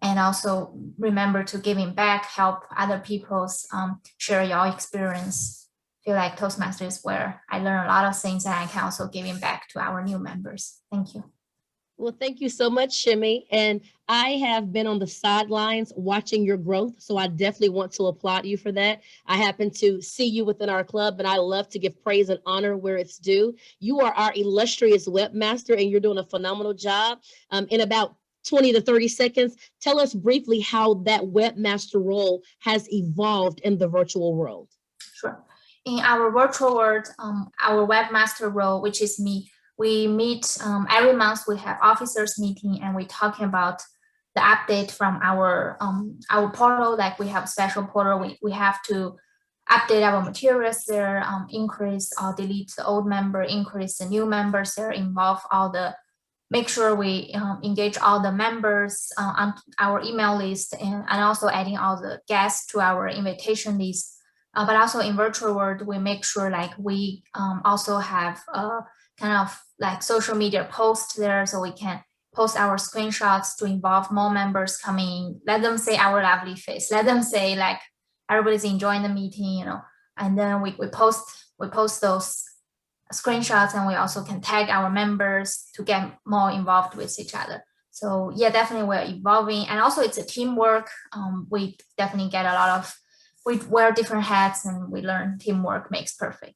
and also remember to giving back, help other people, share your experience. feel like Toastmasters is where I learn a lot of things and I can also giving back to our new members. Thank you. Well, thank you so much, Shimmy. And I have been on the sidelines watching your growth, so I definitely want to applaud you for that. I happen to see you within our club, and I love to give praise and honor where it's due. You are our illustrious webmaster, and you're doing a phenomenal job. In about 20 to 30 seconds, tell us briefly how that webmaster role has evolved in the virtual world. Sure. In our virtual world, our webmaster role, which is me, we meet every month. We have officers meeting and we're talking about the update from our portal. Like we have a special portal. We have to update our materials there, increase or delete the old member, increase the new members there, involve all the, make sure we engage all the members on our email list, and also adding all the guests to our invitation list. But also in virtual world, we make sure like we also have kind of like social media posts there, so we can post our screenshots to involve more members coming. Let them say our lovely face. Let them say like everybody's enjoying the meeting, you know. And then we post those screenshots, and we also can tag our members to get more involved with each other. So yeah, definitely we're evolving, and also it's a teamwork. We definitely get a lot of, we wear different hats and we learn teamwork makes perfect.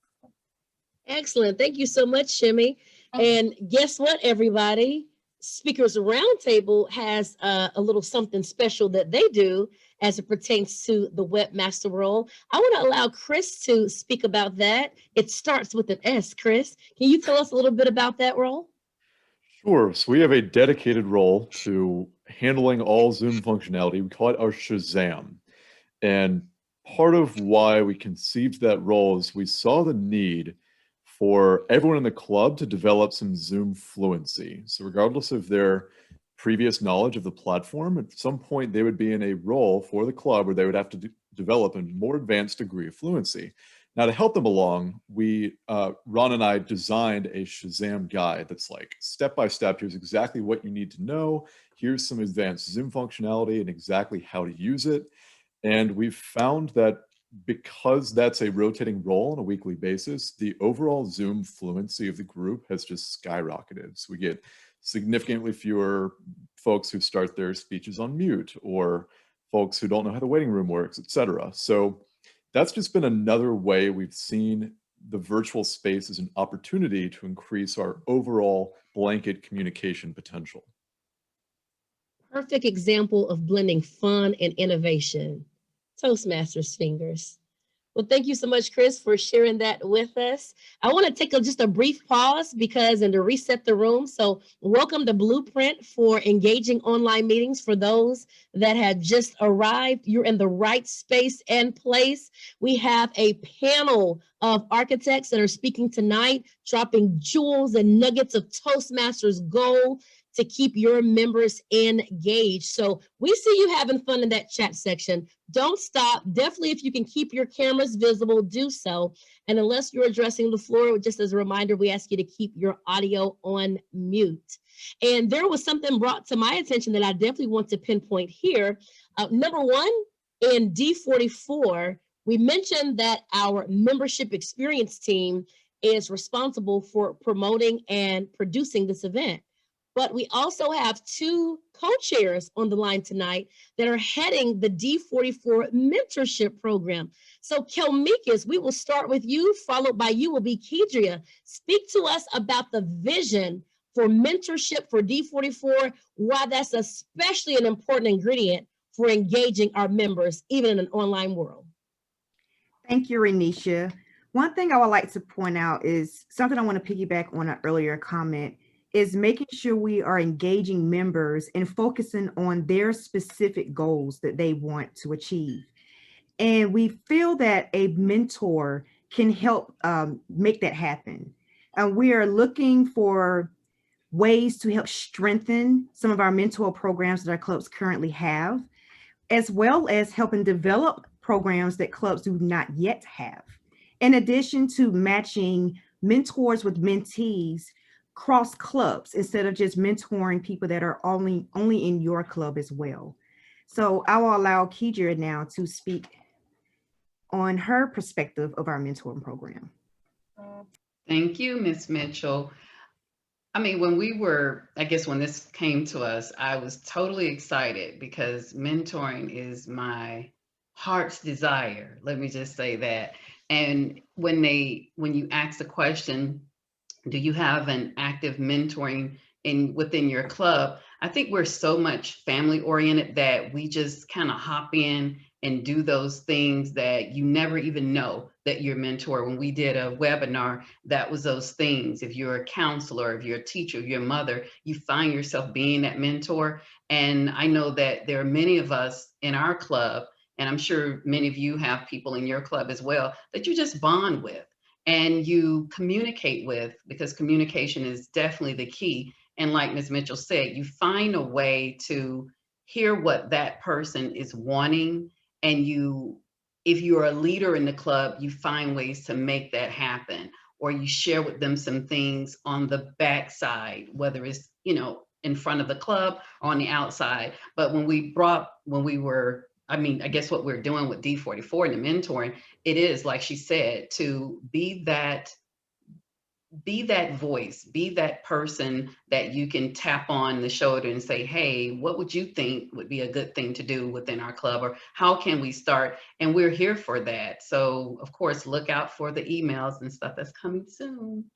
Excellent. Thank you so much, Shimmy. And guess what, everybody? Speakers Roundtable has a little something special that they do as it pertains to the webmaster role. I want to allow Chris to speak about that. It starts with an S. Chris, can you tell us a little bit about that role? Sure. So we have a dedicated role to handling all Zoom functionality. We call it our Shazam. And part of why we conceived that role is we saw the need for everyone in the club to develop some Zoom fluency. So regardless of their previous knowledge of the platform, at some point they would be in a role for the club where they would have to develop a more advanced degree of fluency. Now, to help them along, Ron and I designed a Shazam guide that's like step-by-step, here's exactly what you need to know, here's some advanced Zoom functionality and exactly how to use it. And we've found that because that's a rotating role on a weekly basis, the overall Zoom fluency of the group has just skyrocketed. So we get significantly fewer folks who start their speeches on mute, or folks who don't know how the waiting room works, etc. So that's just been another way we've seen the virtual space as an opportunity to increase our overall blanket communication potential. Perfect example of blending fun and innovation. Toastmasters fingers. Well, thank you so much, Chris, for sharing that with us. I want to take just a brief pause and to reset the room. So welcome to Blueprint for engaging online meetings. For those that had just arrived, you're in the right space and place. We have a panel of architects that are speaking tonight, dropping jewels and nuggets of Toastmasters gold to keep your members engaged. So we see you having fun in that chat section. Don't stop. Definitely, if you can keep your cameras visible, do so. And unless you're addressing the floor, just as a reminder, we ask you to keep your audio on mute. And there was something brought to my attention that I definitely want to pinpoint here. Number one, in D44, we mentioned that our membership experience team is responsible for promoting and producing this event. But we also have two co-chairs on the line tonight that are heading the D44 mentorship program. So Kelmikas, we will start with you, followed by you will be Kedria. Speak to us about the vision for mentorship for D44, why that's especially an important ingredient for engaging our members, even in an online world. Thank you, Renisha. One thing I would like to point out is something I want to piggyback on an earlier comment, is making sure we are engaging members and focusing on their specific goals that they want to achieve. And we feel that a mentor can help make that happen. And we are looking for ways to help strengthen some of our mentor programs that our clubs currently have, as well as helping develop programs that clubs do not yet have. In addition to matching mentors with mentees cross clubs instead of just mentoring people that are only in your club as well. So I will allow Kedria now to speak on her perspective of our mentoring program. Thank you, Ms. Mitchell. I mean, when this came to us, I was totally excited because mentoring is my heart's desire. Let me just say that. And when you ask the question, do you have an active mentoring within your club? I think we're so much family oriented that we just kind of hop in and do those things that you never even know that your mentor. When we did a webinar, that was those things. If you're a counselor, if you're a teacher, if you're a mother, you find yourself being that mentor. And I know that there are many of us in our club, and I'm sure many of you have people in your club as well, that you just bond with and you communicate with, because communication is definitely the key. And like Ms. Mitchell said, you find a way to hear what that person is wanting. And if you're a leader in the club, you find ways to make that happen, or you share with them some things on the backside, whether it's, in front of the club or on the outside. But I guess what we're doing with D44 and the mentoring, it is, like she said, to be that voice, be that person that you can tap on the shoulder and say, hey, what would you think would be a good thing to do within our club, or how can we start? And we're here for that. So of course, look out for the emails and stuff that's coming soon.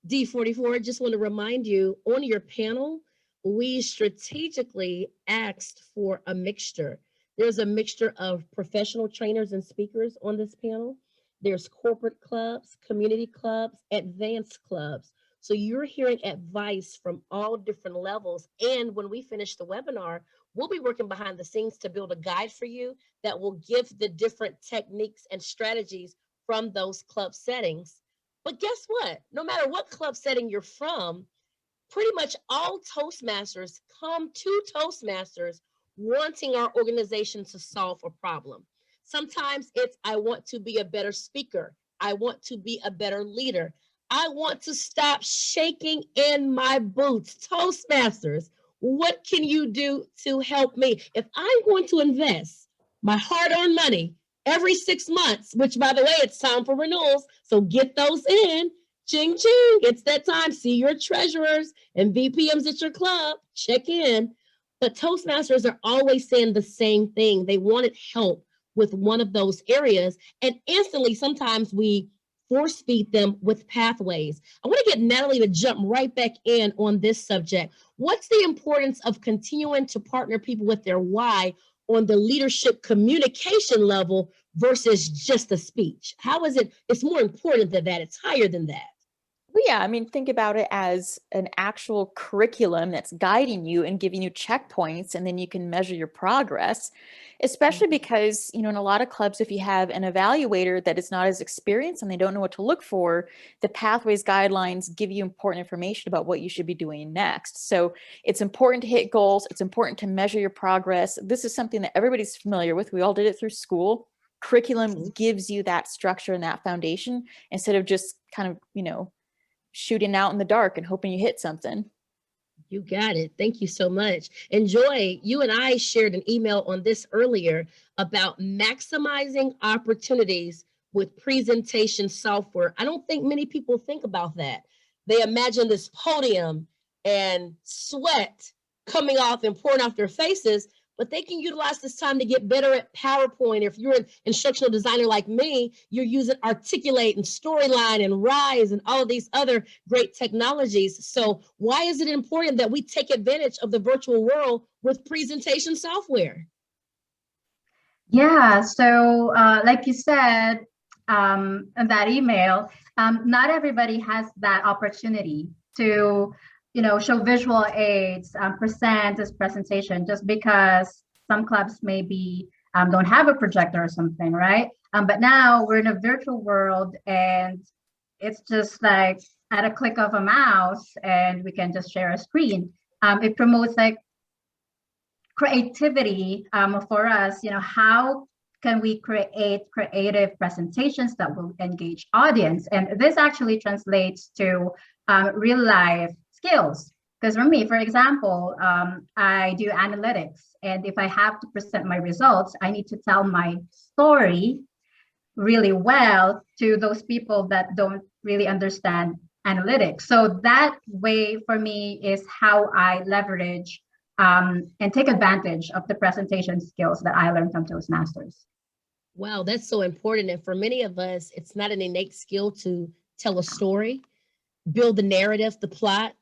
D44, just want to remind you, on your panel, we strategically asked for a mixture. There's a mixture of professional trainers and speakers on this panel. There's corporate clubs, community clubs, advanced clubs. So you're hearing advice from all different levels. And when we finish the webinar, we'll be working behind the scenes to build a guide for you that will give the different techniques and strategies from those club settings. But guess what? No matter what club setting you're from, pretty much all Toastmasters come to Toastmasters wanting our organization to solve a problem. Sometimes it's, I want to be a better speaker. I want to be a better leader. I want to stop shaking in my boots. Toastmasters, what can you do to help me? If I'm going to invest my hard-earned money every 6 months, which by the way, it's time for renewals, so get those in. Ching, ching, it's that time. See your treasurers and VPMs at your club, check in. But Toastmasters are always saying the same thing. They wanted help with one of those areas. And instantly, sometimes we force feed them with pathways. I want to get Natalie to jump right back in on this subject. What's the importance of continuing to partner people with their why on the leadership communication level versus just a speech? How is it? It's more important than that. It's higher than that. Well, yeah, I mean, think about it as an actual curriculum that's guiding you and giving you checkpoints, and then you can measure your progress, especially because, in a lot of clubs, if you have an evaluator that is not as experienced and they don't know what to look for, the pathways guidelines give you important information about what you should be doing next. So it's important to hit goals. It's important to measure your progress. This is something that everybody's familiar with. We all did it through school. Curriculum gives you that structure and that foundation instead of just kind of, shooting out in the dark and hoping you hit something. You got it. Thank you so much. And Joy, you and I shared an email on this earlier about maximizing opportunities with presentation software. I don't think many people think about that. They imagine this podium and sweat coming off and pouring off their faces, but they can utilize this time to get better at PowerPoint. If you're an instructional designer like me, you're using Articulate and Storyline and Rise and all of these other great technologies. So why is it important that we take advantage of the virtual world with presentation software? Yeah, so like you said in that email, not everybody has that opportunity to show visual aids, present this presentation, just because some clubs maybe don't have a projector or something, right? But now we're in a virtual world, and it's just like at a click of a mouse, and we can just share a screen. It promotes like creativity for us. How can we create creative presentations that will engage audience? And this actually translates to real life skills. Because for me, for example, I do analytics. And if I have to present my results, I need to tell my story really well to those people that don't really understand analytics. So that way for me is how I leverage and take advantage of the presentation skills that I learned from Toastmasters. Wow, that's so important. And for many of us, it's not an innate skill to tell a story, build the narrative, the plot,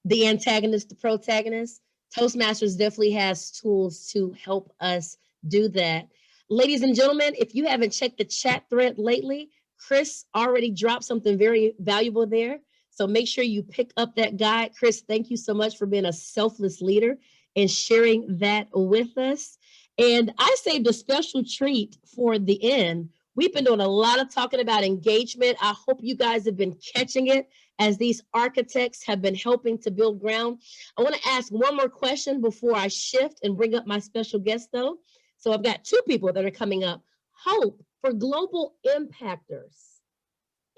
the antagonist, the protagonist. Toastmasters definitely has tools to help us do that. Ladies and gentlemen, if you haven't checked the chat thread lately, Chris already dropped something very valuable there. So make sure you pick up that guide. Chris, thank you so much for being a selfless leader and sharing that with us. And I saved a special treat for the end. We've been doing a lot of talking about engagement. I hope you guys have been catching it as these architects have been helping to build ground. I want to ask one more question before I shift and bring up my special guest though. So I've got two people that are coming up. Hope for global impactors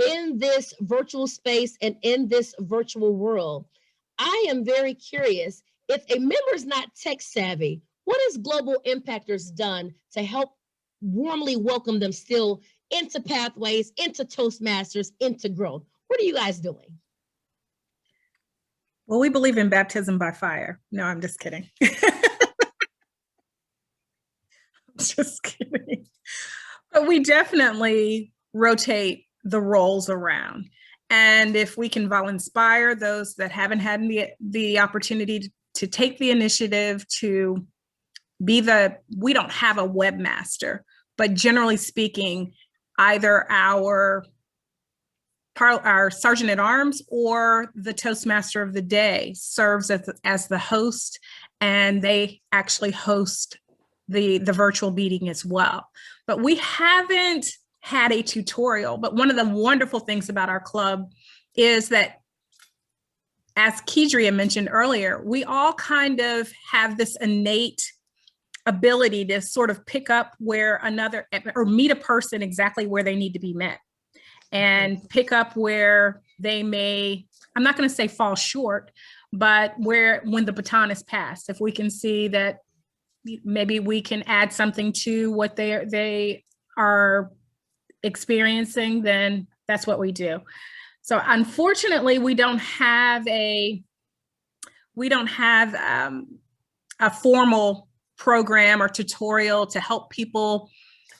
in this virtual space and in this virtual world. I am very curious, if a member is not tech savvy, what has Global Impactors done to help warmly welcome them still into Pathways, into Toastmasters, into growth? What are you guys doing? Well, we believe in baptism by fire. No, I'm just kidding. Just kidding. But we definitely rotate the roles around. And if we can inspire those that haven't had the opportunity to take the initiative to be we don't have a webmaster, but generally speaking, either our sergeant at arms or the Toastmaster of the day serves as the host, and they actually host the virtual meeting as well. But we haven't had a tutorial, but one of the wonderful things about our club is that, as Kedria mentioned earlier, we all kind of have this innate ability to sort of pick up where or meet a person exactly where they need to be met, and pick up where they may, I'm not going to say fall short, but when the baton is passed, if we can see that maybe we can add something to what they are experiencing, then that's what we do. So unfortunately, we don't have a formal program or tutorial to help people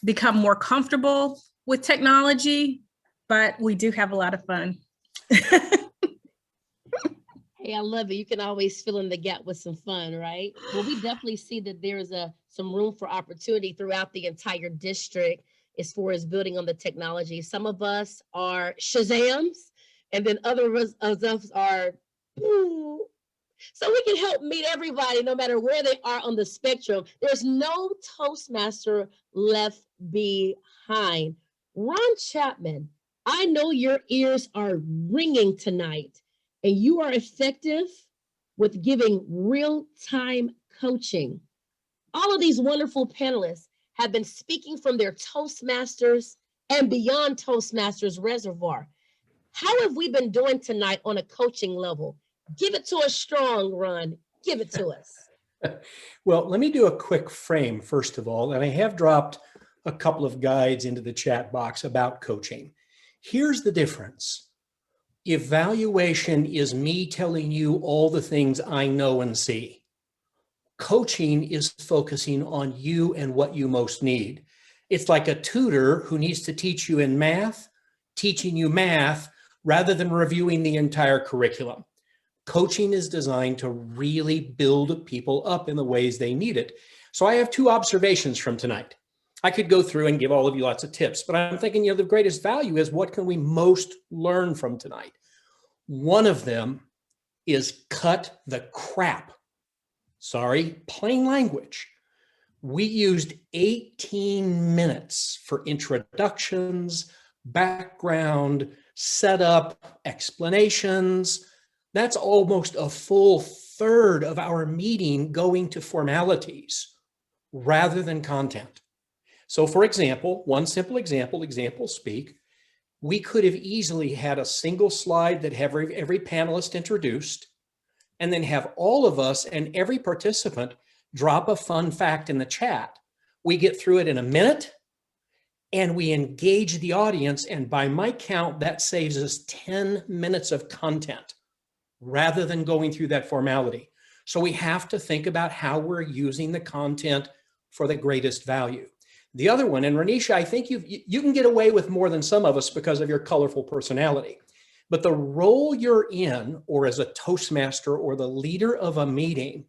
become more comfortable with technology, but we do have a lot of fun. Hey, I love it. You can always fill in the gap with some fun, right? Well, we definitely see that there's some room for opportunity throughout the entire district as far as building on the technology. Some of us are Shazams, and then other of us are, so we can help meet everybody no matter where they are on the spectrum. There's no Toastmaster left behind. Ron Chapman, I know your ears are ringing tonight, and you are effective with giving real-time coaching. All of these wonderful panelists have been speaking from their Toastmasters and beyond Toastmasters reservoir. How have we been doing tonight on a coaching level? Give it to us strong, Ron. Give it to us. Well, let me do a quick frame, first of all, and I have dropped a couple of guides into the chat box about coaching. Here's the difference. Evaluation is me telling you all the things I know and see. Coaching is focusing on you and what you most need. It's like a tutor who needs to teach you in math, teaching you math rather than reviewing the entire curriculum. Coaching is designed to really build people up in the ways they need it. So I have two observations from tonight. I could go through and give all of you lots of tips, but I'm thinking, the greatest value is what can we most learn from tonight? One of them is cut the crap. Sorry, plain language. We used 18 minutes for introductions, background, setup, explanations. That's almost a full third of our meeting going to formalities rather than content. So for example, one simple example speak, we could have easily had a single slide that every panelist introduced, and then have all of us and every participant drop a fun fact in the chat. We get through it in a minute and we engage the audience. And by my count, that saves us 10 minutes of content rather than going through that formality. So we have to think about how we're using the content for the greatest value. The other one, and Renisha, I think you can get away with more than some of us because of your colorful personality. But the role you're in, or as a Toastmaster or the leader of a meeting,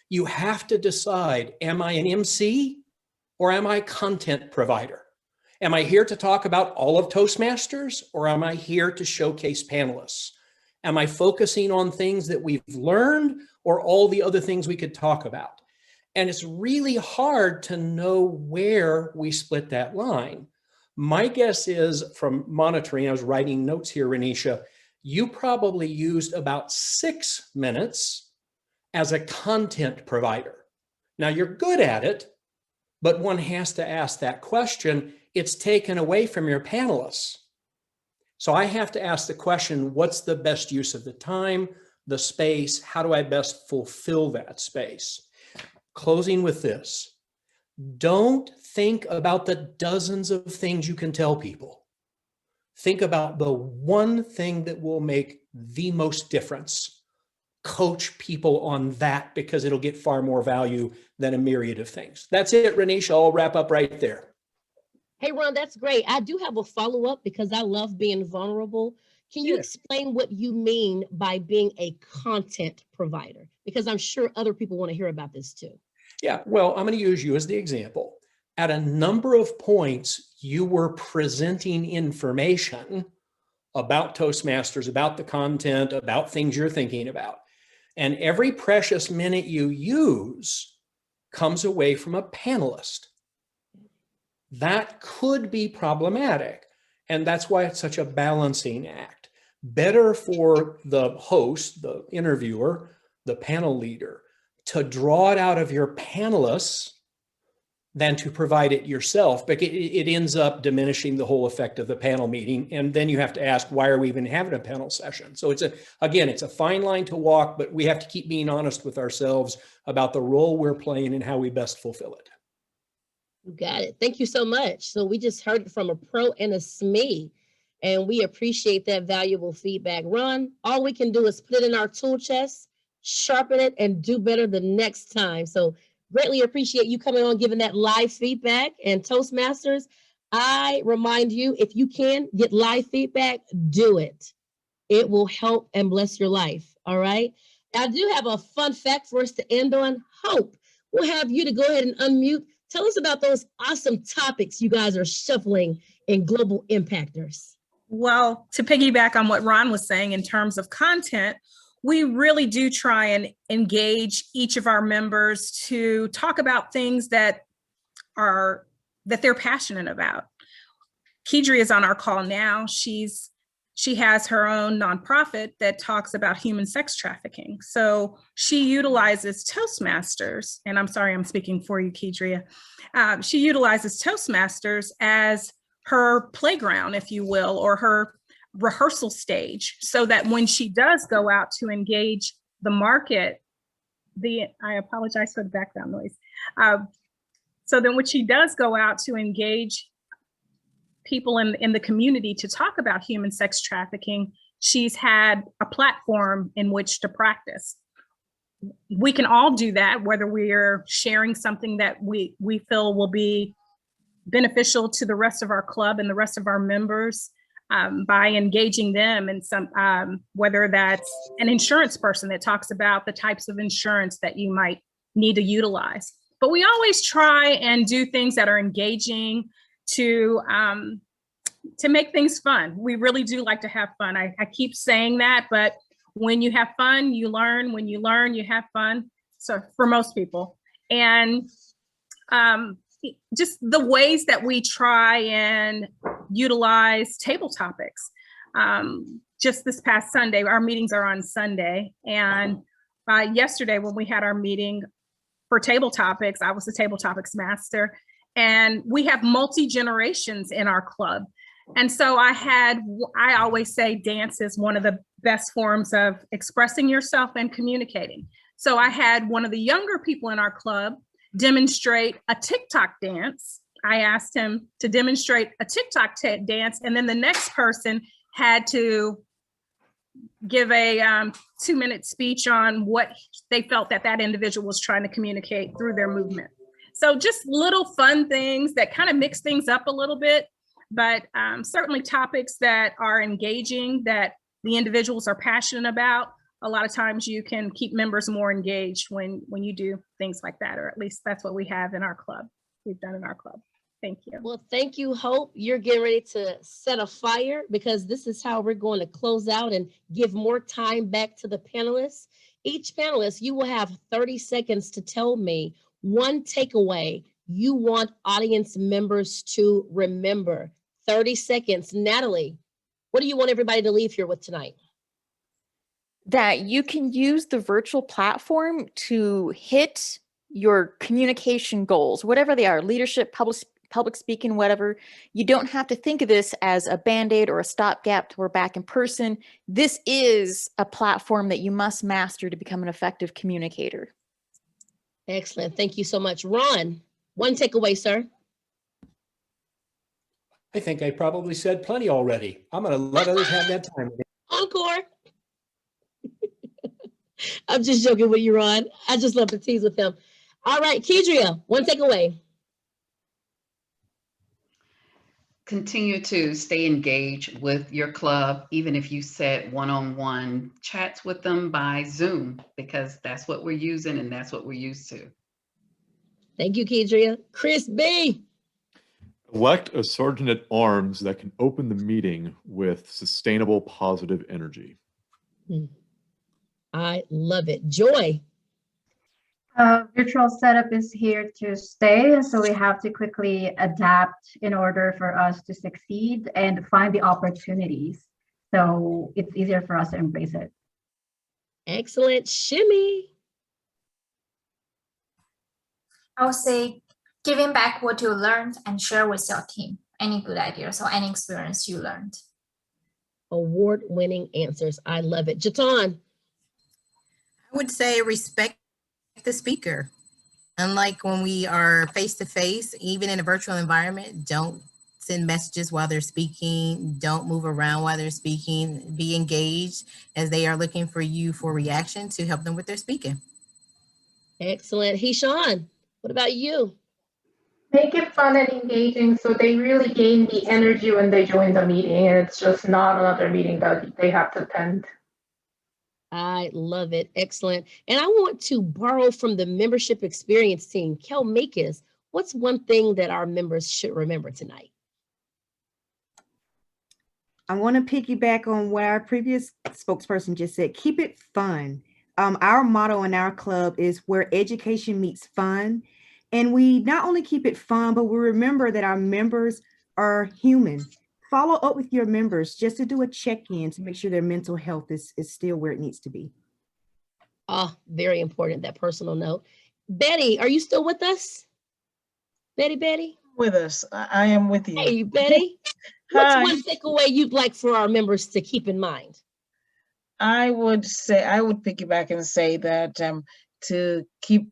you have to decide, am I an MC or am I a content provider? Am I here to talk about all of Toastmasters, or am I here to showcase panelists? Am I focusing on things that we've learned or all the other things we could talk about? And it's really hard to know where we split that line. My guess is, from monitoring, I was writing notes here, Renisha, you probably used about 6 minutes as a content provider. Now you're good at it, but one has to ask that question. It's taken away from your panelists. So I have to ask the question, what's the best use of the time, the space? How do I best fulfill that space? Closing with this, don't think about the dozens of things you can tell people. Think about the one thing that will make the most difference. Coach people on that, because it'll get far more value than a myriad of things. That's it, Renisha. I'll wrap up right there. Hey, Ron, that's great. I do have a follow-up because I love being vulnerable. Can you explain what you mean by being a content provider? Because I'm sure other people want to hear about this too. Yeah, well, I'm going to use you as the example. At a number of points, you were presenting information about Toastmasters, about the content, about things you're thinking about. And every precious minute you use comes away from a panelist. That could be problematic. And that's why it's such a balancing act. Better for the host, the interviewer, the panel leader, to draw it out of your panelists than to provide it yourself, but it ends up diminishing the whole effect of the panel meeting. And then you have to ask, why are we even having a panel session? So it's a fine line to walk, but we have to keep being honest with ourselves about the role we're playing and how we best fulfill it. You got it. Thank you so much. So we just heard from a pro and a SME, and we appreciate that valuable feedback. Ron, all we can do is put it in our tool chest, sharpen it, and do better the next time. So greatly appreciate you coming on, giving that live feedback. And Toastmasters, I remind you, if you can get live feedback, do it. It will help and bless your life. All right. I do have a fun fact for us to end on. Hope, we'll have you to go ahead and unmute. Tell us about those awesome topics you guys are shuffling in Global Impactors. Well, to piggyback on what Ron was saying in terms of content, we really do try and engage each of our members to talk about things that they're passionate about. Kedria is on our call now. She has her own nonprofit that talks about human sex trafficking. So she utilizes Toastmasters, and I'm sorry, I'm speaking for you, Kedria. She utilizes Toastmasters as her playground, if you will, or her rehearsal stage, so that when she does go out to engage the market, I apologize for the background noise. So then when she does go out to engage people in the community to talk about human sex trafficking, she's had a platform in which to practice. We can all do that, whether we're sharing something that we feel will be beneficial to the rest of our club and the rest of our members, by engaging them in some, whether that's an insurance person that talks about the types of insurance that you might need to utilize. But we always try and do things that are engaging to make things fun. We really do like to have fun. I keep saying that, but when you have fun, you learn. When you learn, you have fun. So for most people. And just the ways that we try and utilize table topics. Just this past Sunday, our meetings are on Sunday. And yesterday when we had our meeting for table topics, I was the table topics master. And we have multi-generations in our club. And so I always say dance is one of the best forms of expressing yourself and communicating. So I had one of the younger people in our club demonstrate a TikTok dance. I asked him to demonstrate a TikTok dance, and then the next person had to give a 2-minute speech on what they felt that individual was trying to communicate through their movement. So just little fun things that kind of mix things up a little bit, but certainly topics that are engaging, that the individuals are passionate about. A lot of times you can keep members more engaged when you do things like that, or at least that's what we have in our club. We've done in our club. Thank you. Well, thank you, Hope. You're getting ready to set a fire, because this is how we're going to close out and give more time back to the panelists. Each panelist, you will have 30 seconds to tell me one takeaway you want audience members to remember. 30 seconds. Natalie, what do you want everybody to leave here with tonight? That you can use the virtual platform to hit your communication goals, whatever they are, leadership, public speaking, whatever. You don't have to think of this as a Band-Aid or a stopgap till we're back in person. This is a platform that you must master to become an effective communicator. Excellent. Thank you so much. Ron, one takeaway, sir. I think I probably said plenty already. I'm going to let others have that time. Encore. I'm just joking with you, Ron. I just love to tease with him. All right, Kedria, one takeaway. Continue to stay engaged with your club, even if you set one-on-one chats with them by Zoom, because that's what we're using and that's what we're used to. Thank you, Kedria. Chris B. Elect a sergeant at arms that can open the meeting with sustainable, positive energy. I love it. Joy. Virtual setup is here to stay, so we have to quickly adapt in order for us to succeed and find the opportunities. So it's easier for us to embrace it. Excellent. Shimmy. I would say giving back what you learned and share with your team any good ideas or any experience you learned. Award-winning answers. I love it. Jatan. I would say respect the speaker. Unlike when we are face-to-face, even in a virtual environment, don't send messages while they're speaking. Don't move around while they're speaking. Be engaged as they are looking for you for reaction to help them with their speaking. Excellent. Hishan, what about you? Make it fun and engaging so they really gain the energy when they join the meeting, and it's just not another meeting that they have to attend. I love it. Excellent. And I want to borrow from the membership experience team. Kel Makis, what's one thing that our members should remember tonight? I want to piggyback on what our previous spokesperson just said. Keep it fun. Our motto in our club is where education meets fun. And we not only keep it fun, but we remember that our members are human. Follow up with your members just to do a check-in to make sure their mental health is still where it needs to be. Oh, very important, that personal note. Betty, are you still with us? Betty? With us. I am with you. Hey, Betty. What's one takeaway you'd like for our members to keep in mind? I would piggyback and say that to keep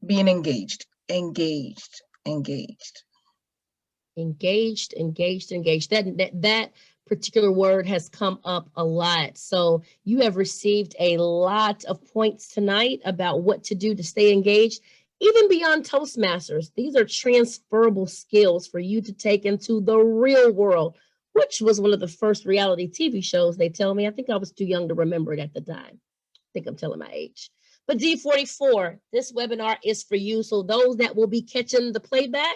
being engaged. That particular word has come up a lot. So you have received a lot of points tonight about what to do to stay engaged, even beyond Toastmasters. These are transferable skills for you to take into the real world, which was one of the first reality TV shows, they tell me. I think I was too young to remember it at the time. I think I'm telling my age. But D44, this webinar is for you. So those that will be catching the playback,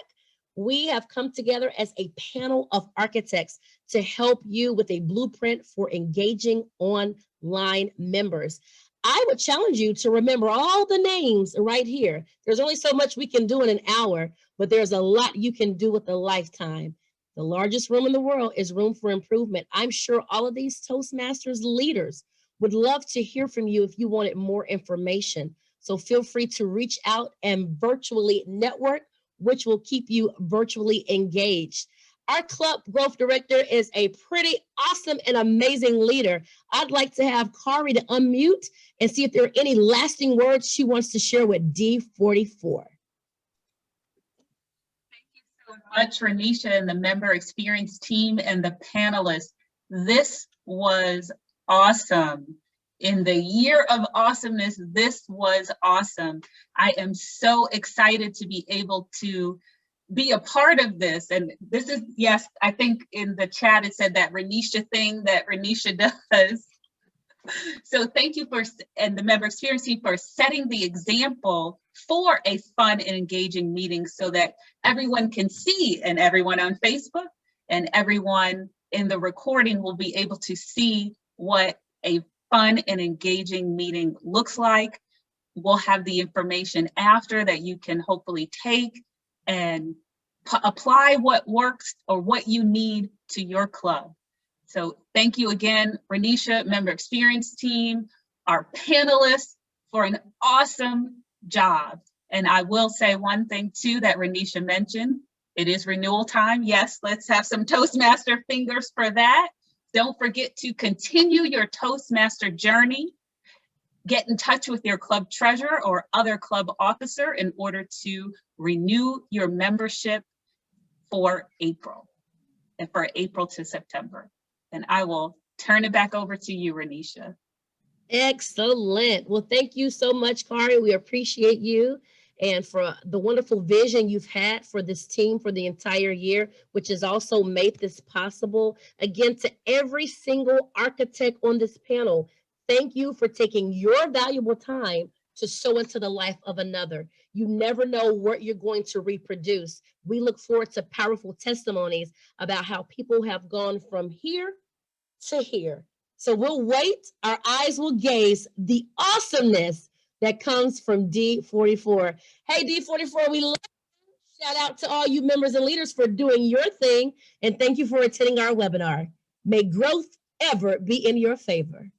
we have come together as a panel of architects to help you with a blueprint for engaging online members. I would challenge you to remember all the names right here. There's only so much we can do in an hour, but there's a lot you can do with a lifetime. The largest room in the world is room for improvement. I'm sure all of these Toastmasters leaders would love to hear from you if you wanted more information. So feel free to reach out and virtually network, which will keep you virtually engaged. our club growth director is a pretty awesome and amazing leader. I'd like to have Kari to unmute and see if there are any lasting words she wants to share with D44. So much, Renisha and the member experience team and the panelists. This was awesome. In the year of awesomeness, this was awesome. I am so excited to be able to be a part of this. And this is, yes, I think in the chat it said that Renisha thing that Renisha does. So thank you and the member experience team for setting the example for a fun and engaging meeting so that everyone can see, and everyone on Facebook and everyone in the recording will be able to see what a fun and engaging meeting looks like. We'll have the information after that you can hopefully take and apply what works or what you need to your club. So thank you again, Renisha, member experience team, our panelists for an awesome job. And I will say one thing too that Renisha mentioned, it is renewal time. Yes, let's have some Toastmaster fingers for that. Don't forget to continue your Toastmaster journey. Get in touch with your club treasurer or other club officer in order to renew your membership for April and for April to September. And I will turn it back over to you, Renisha. Excellent. Well, thank you so much, Kari. We appreciate you and for the wonderful vision you've had for this team for the entire year, which has also made this possible. Again, to every single architect on this panel, thank you for taking your valuable time to sow into the life of another. You never know what you're going to reproduce. We look forward to powerful testimonies about how people have gone from here to here. So we'll wait, our eyes will gaze the awesomeness that comes from D44. Hey, D44, we love you. Shout out to all you members and leaders for doing your thing. And thank you for attending our webinar. May growth ever be in your favor.